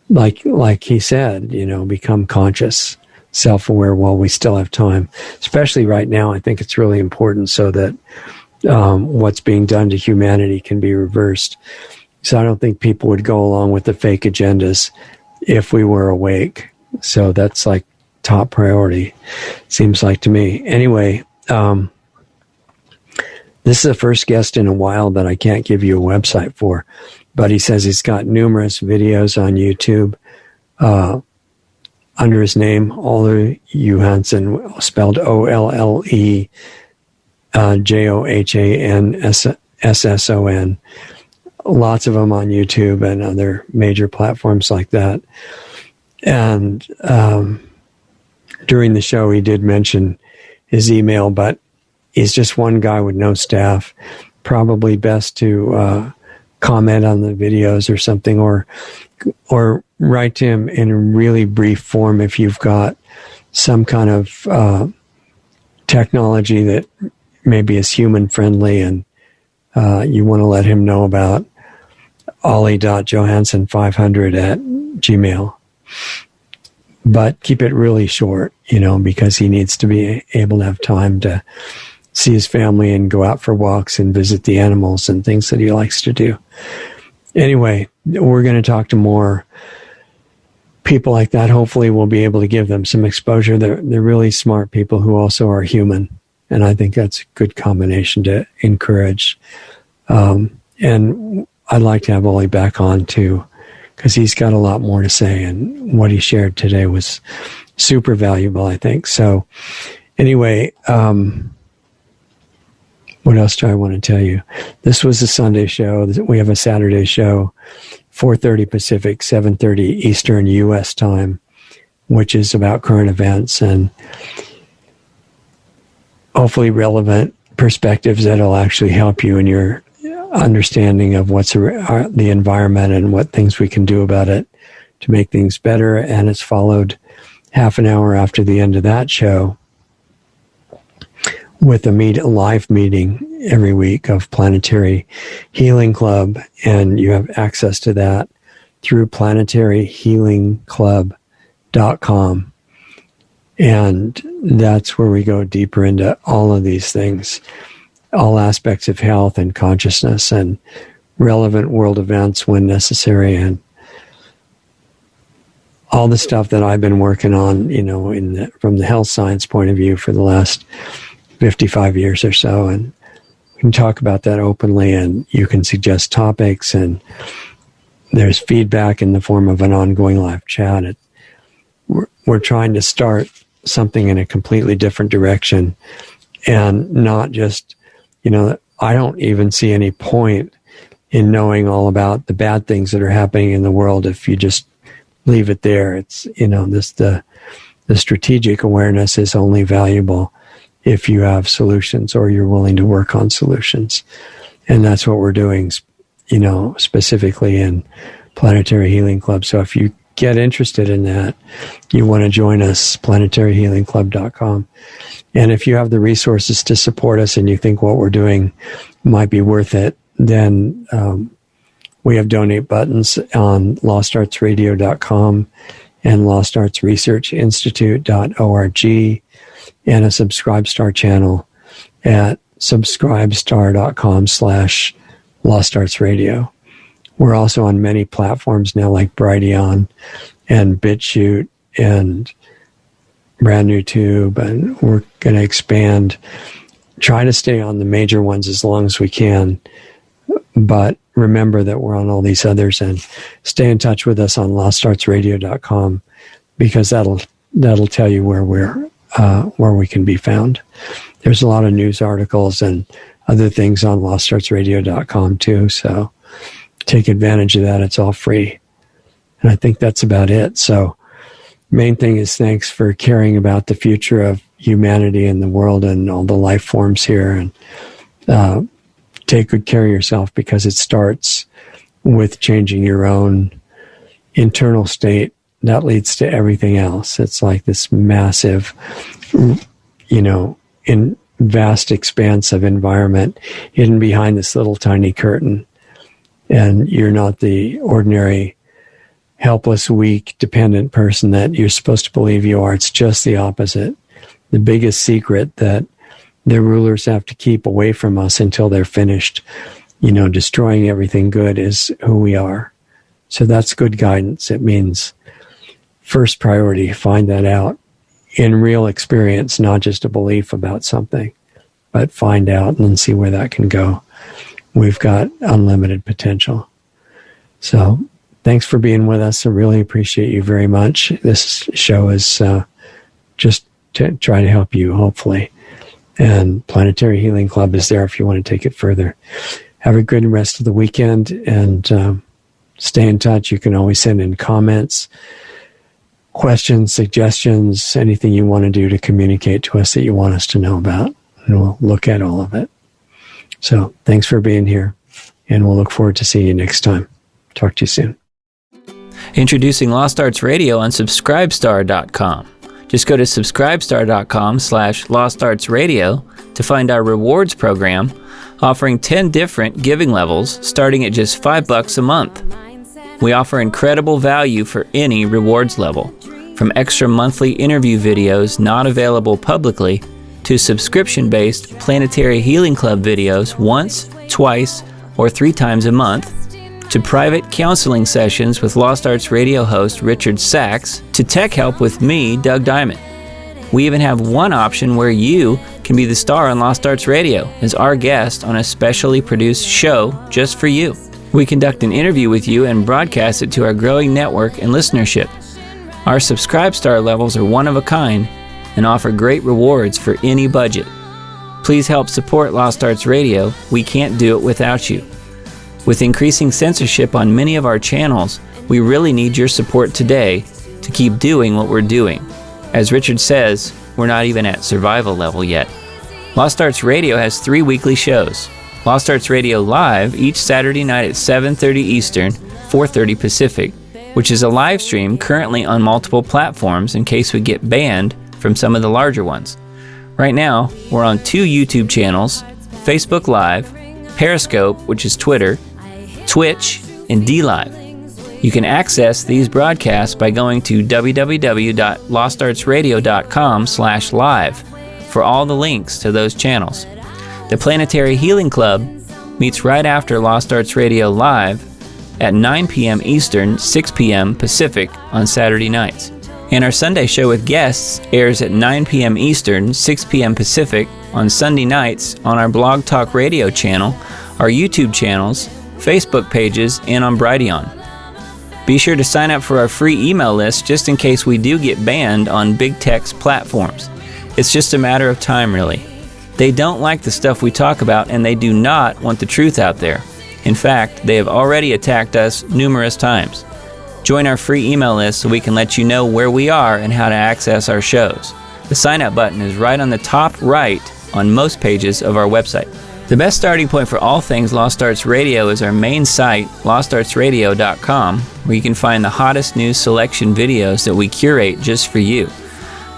like he said, become conscious, self-aware while we still have time. Especially right now, I think it's really important so that what's being done to humanity can be reversed. So I don't think people would go along with the fake agendas if we were awake. So that's like top priority, seems like to me. Anyway, this is the first guest in a while that I can't give you a website for, but he says he's got numerous videos on YouTube under his name, Olle Johansson, spelled OLLE JOHANSSON. Lots of them on YouTube and other major platforms like that. And during the show, he did mention his email, but he's just one guy with no staff. Probably best to comment on the videos or something, or write to him in a really brief form if you've got some kind of technology that maybe is human friendly and you want to let him know about. Olle.Johansson500@gmail. But keep it really short, because he needs to be able to have time to see his family and go out for walks and visit the animals and things that he likes to do. Anyway, we're going to talk to more people like that. Hopefully we'll be able to give them some exposure. They're really smart people who also are human. And I think that's a good combination to encourage. And I'd like to have Olle back on too, because he's got a lot more to say. And what he shared today was super valuable, I think. So anyway, what else do I want to tell you? This was a Sunday show. We have a Saturday show, 4:30 Pacific, 7:30 Eastern U.S. time, which is about current events and hopefully relevant perspectives that'll actually help you in your understanding of what's the environment and what things we can do about it to make things better. And it's followed half an hour after the end of that show with a live meeting every week of Planetary Healing Club, and you have access to that through planetaryhealingclub.com. And that's where we go deeper into all of these things, all aspects of health and consciousness and relevant world events when necessary, and all the stuff that I've been working on, from the health science point of view for the last 55 years or so. And we can talk about that openly, and you can suggest topics, and there's feedback in the form of an ongoing live chat. We're trying to start something in a completely different direction, and not just, I don't even see any point in knowing all about the bad things that are happening in the world if you just leave it there. It's, the strategic awareness is only valuable if you have solutions or you're willing to work on solutions. And that's what we're doing, specifically in Planetary Healing Club. So if you get interested in that, you want to join us, planetaryhealingclub.com. And if you have the resources to support us and you think what we're doing might be worth it, then we have donate buttons on lostartsradio.com and lostartsresearchinstitute.org, and a Subscribestar channel at subscribestar.com/lostartsradio. We're also on many platforms now, like Brighteon and BitChute and Brand New Tube, and we're going to expand, try to stay on the major ones as long as we can, but remember that we're on all these others, and stay in touch with us on lostartsradio.com, because that'll tell you where we can be found. There's a lot of news articles and other things on lostartsradio.com too, so take advantage of that. It's all free. And I think that's about it. So main thing is thanks for caring about the future of humanity and the world and all the life forms here, and take good care of yourself, because it starts with changing your own internal state. That leads to everything else. It's like this massive, in vast expanse of environment hidden behind this little tiny curtain. And you're not the ordinary, helpless, weak, dependent person that you're supposed to believe you are. It's just the opposite. The biggest secret that the rulers have to keep away from us until they're finished, destroying everything good, is who we are. So that's good guidance. It means first priority, find that out in real experience, not just a belief about something, but find out and then see where that can go. We've got unlimited potential. So thanks for being with us. I really appreciate you very much. This show is just to try to help you, hopefully. And Planetary Healing Club is there if you want to take it further. Have a good rest of the weekend, and stay in touch. You can always send in comments, questions, suggestions, anything you want to do to communicate to us that you want us to know about, and we'll look at all of it. So thanks for being here, and we'll look forward to seeing you next time. Talk to you soon. Introducing Lost Arts Radio on Subscribestar.com. Just go to subscribestar.com/lostartsradio to find our rewards program, offering 10 different giving levels starting at just $5 a month. We offer incredible value for any rewards level, from extra monthly interview videos not available publicly to subscription-based Planetary Healing Club videos once, twice, or 3 times a month, to private counseling sessions with Lost Arts Radio host Richard Sachs, to tech help with me, Doug Diamond. We even have one option where you can be the star on Lost Arts Radio as our guest on a specially produced show just for you. We conduct an interview with you and broadcast it to our growing network and listenership. Our Subscribe Star levels are one of a kind and offer great rewards for any budget. Please help support Lost Arts Radio. We can't do it without you. With increasing censorship on many of our channels, we really need your support today to keep doing what we're doing. As Richard says, we're not even at survival level yet. Lost Arts Radio has 3 weekly shows. Lost Arts Radio Live each Saturday night at 7:30 Eastern, 4:30 Pacific, which is a live stream currently on multiple platforms in case we get banned from some of the larger ones. Right now, we're on 2 YouTube channels, Facebook Live, Periscope, which is Twitter, Twitch, and DLive. You can access these broadcasts by going to www.lostartsradio.com/live for all the links to those channels. The Planetary Healing Club meets right after Lost Arts Radio Live at 9 p.m. Eastern, 6 p.m. Pacific on Saturday nights. And our Sunday show with guests airs at 9 p.m. Eastern, 6 p.m. Pacific on Sunday nights on our Blog Talk Radio channel, our YouTube channels, Facebook pages, and on Brighteon. Be sure to sign up for our free email list just in case we do get banned on big tech's platforms. It's just a matter of time, really. They don't like the stuff we talk about, and they do not want the truth out there. In fact, they have already attacked us numerous times. Join our free email list so we can let you know where we are and how to access our shows. The sign-up button is right on the top right on most pages of our website. The best starting point for all things Lost Arts Radio is our main site, lostartsradio.com, where you can find the hottest news selection videos that we curate just for you.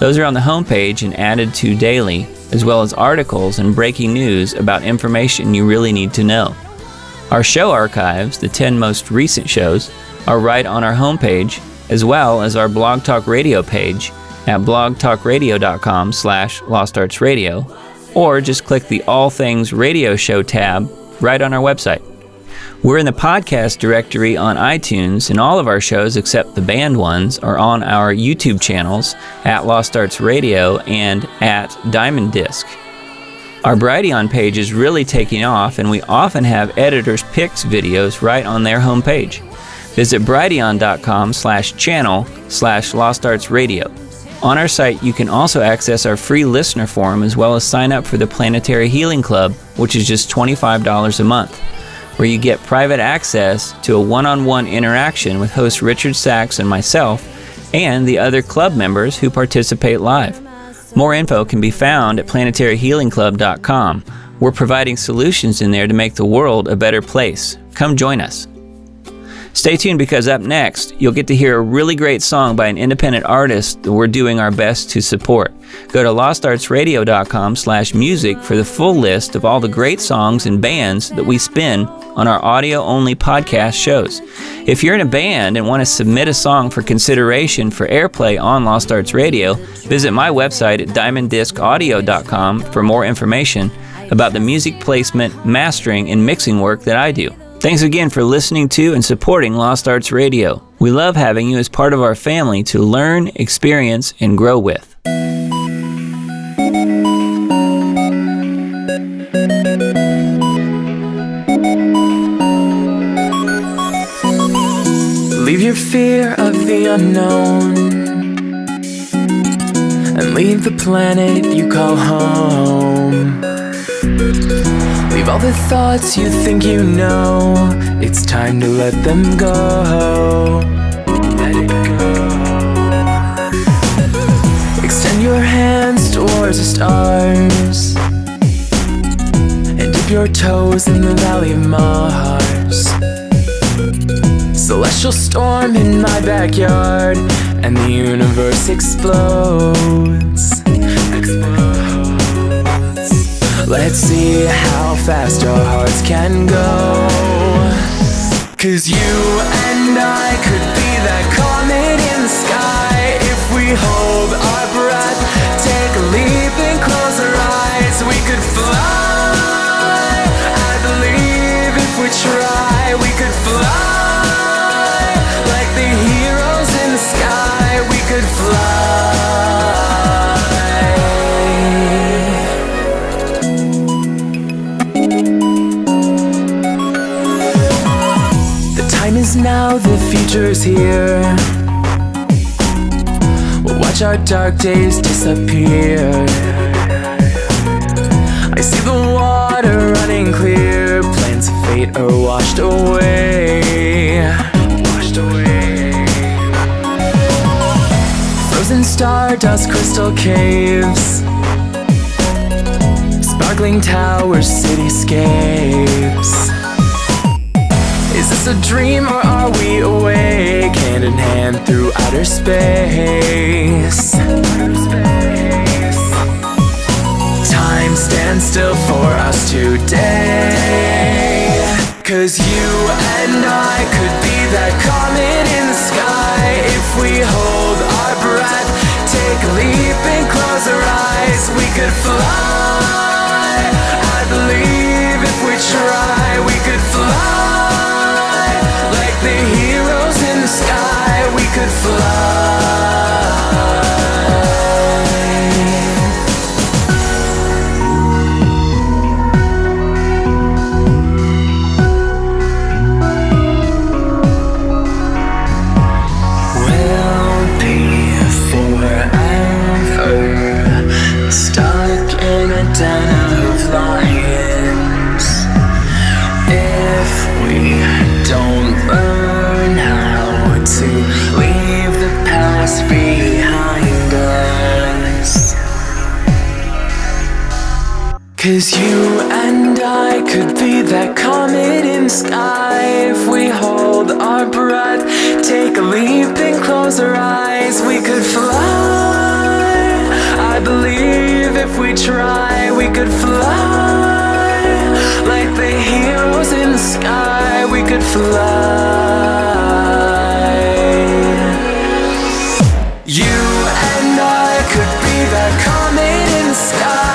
Those are on the homepage and added to daily, as well as articles and breaking news about information you really need to know. Our show archives, the 10 most recent shows, are right on our homepage, as well as our Blog Talk Radio page at blogtalkradio.com/lostartsradio, or just click the All Things Radio Show tab right on our website. We're in the podcast directory on iTunes, and all of our shows except the banned ones are on our YouTube channels at Lost Arts Radio and at Diamond Disc. Our Brighteon page is really taking off, and we often have editors' picks videos right on their homepage. Visit brighteon.com/channel/LostArtsRadio. On our site, you can also access our free listener forum as well as sign up for the Planetary Healing Club, which is just $25 a month, where you get private access to a one-on-one interaction with host Richard Sachs and myself and the other club members who participate live. More info can be found at planetaryhealingclub.com. We're providing solutions in there to make the world a better place. Come join us. Stay tuned, because up next, you'll get to hear a really great song by an independent artist that we're doing our best to support. Go to lostartsradio.com/music for the full list of all the great songs and bands that we spin on our audio-only podcast shows. If you're in a band and want to submit a song for consideration for airplay on Lost Arts Radio, visit my website at diamonddiscaudio.com for more information about the music placement, mastering, and mixing work that I do. Thanks again for listening to and supporting Lost Arts Radio. We love having you as part of our family to learn, experience, and grow with. Leave your fear of the unknown and leave the planet you call home. Leave all the thoughts you think you know. It's time to let them go. Let it go. Extend your hands towards the stars and dip your toes in the valley of Mars. Celestial storm in my backyard and the universe explodes. Let's see how fast our hearts can go. 'Cause you and I could be that comet in the sky if we hold our breath, take a leap and close our eyes. future's here. We'll watch our dark days disappear. I see the water running clear. Plans of fate are washed away. Frozen stardust, crystal caves, sparkling towers, cityscapes. Is this a dream or are we awake? Hand in hand through outer space. Time stands still for us today. 'Cause you and I could be that comet in the sky. If we hold our breath, take a leap and close our eyes, we could fly. I believe if we try, we could fly. Like the heroes in the sky, we could fly. Stuck in a den of lions. If we don't learn how to leave the past behind us. 'Cause you and I could be that comet in the sky. If we hold our breath, take a leap and close our eyes, we could fly. I believe if we try, we could fly. Like the heroes in the sky, we could fly. You and I could be that comet in the sky.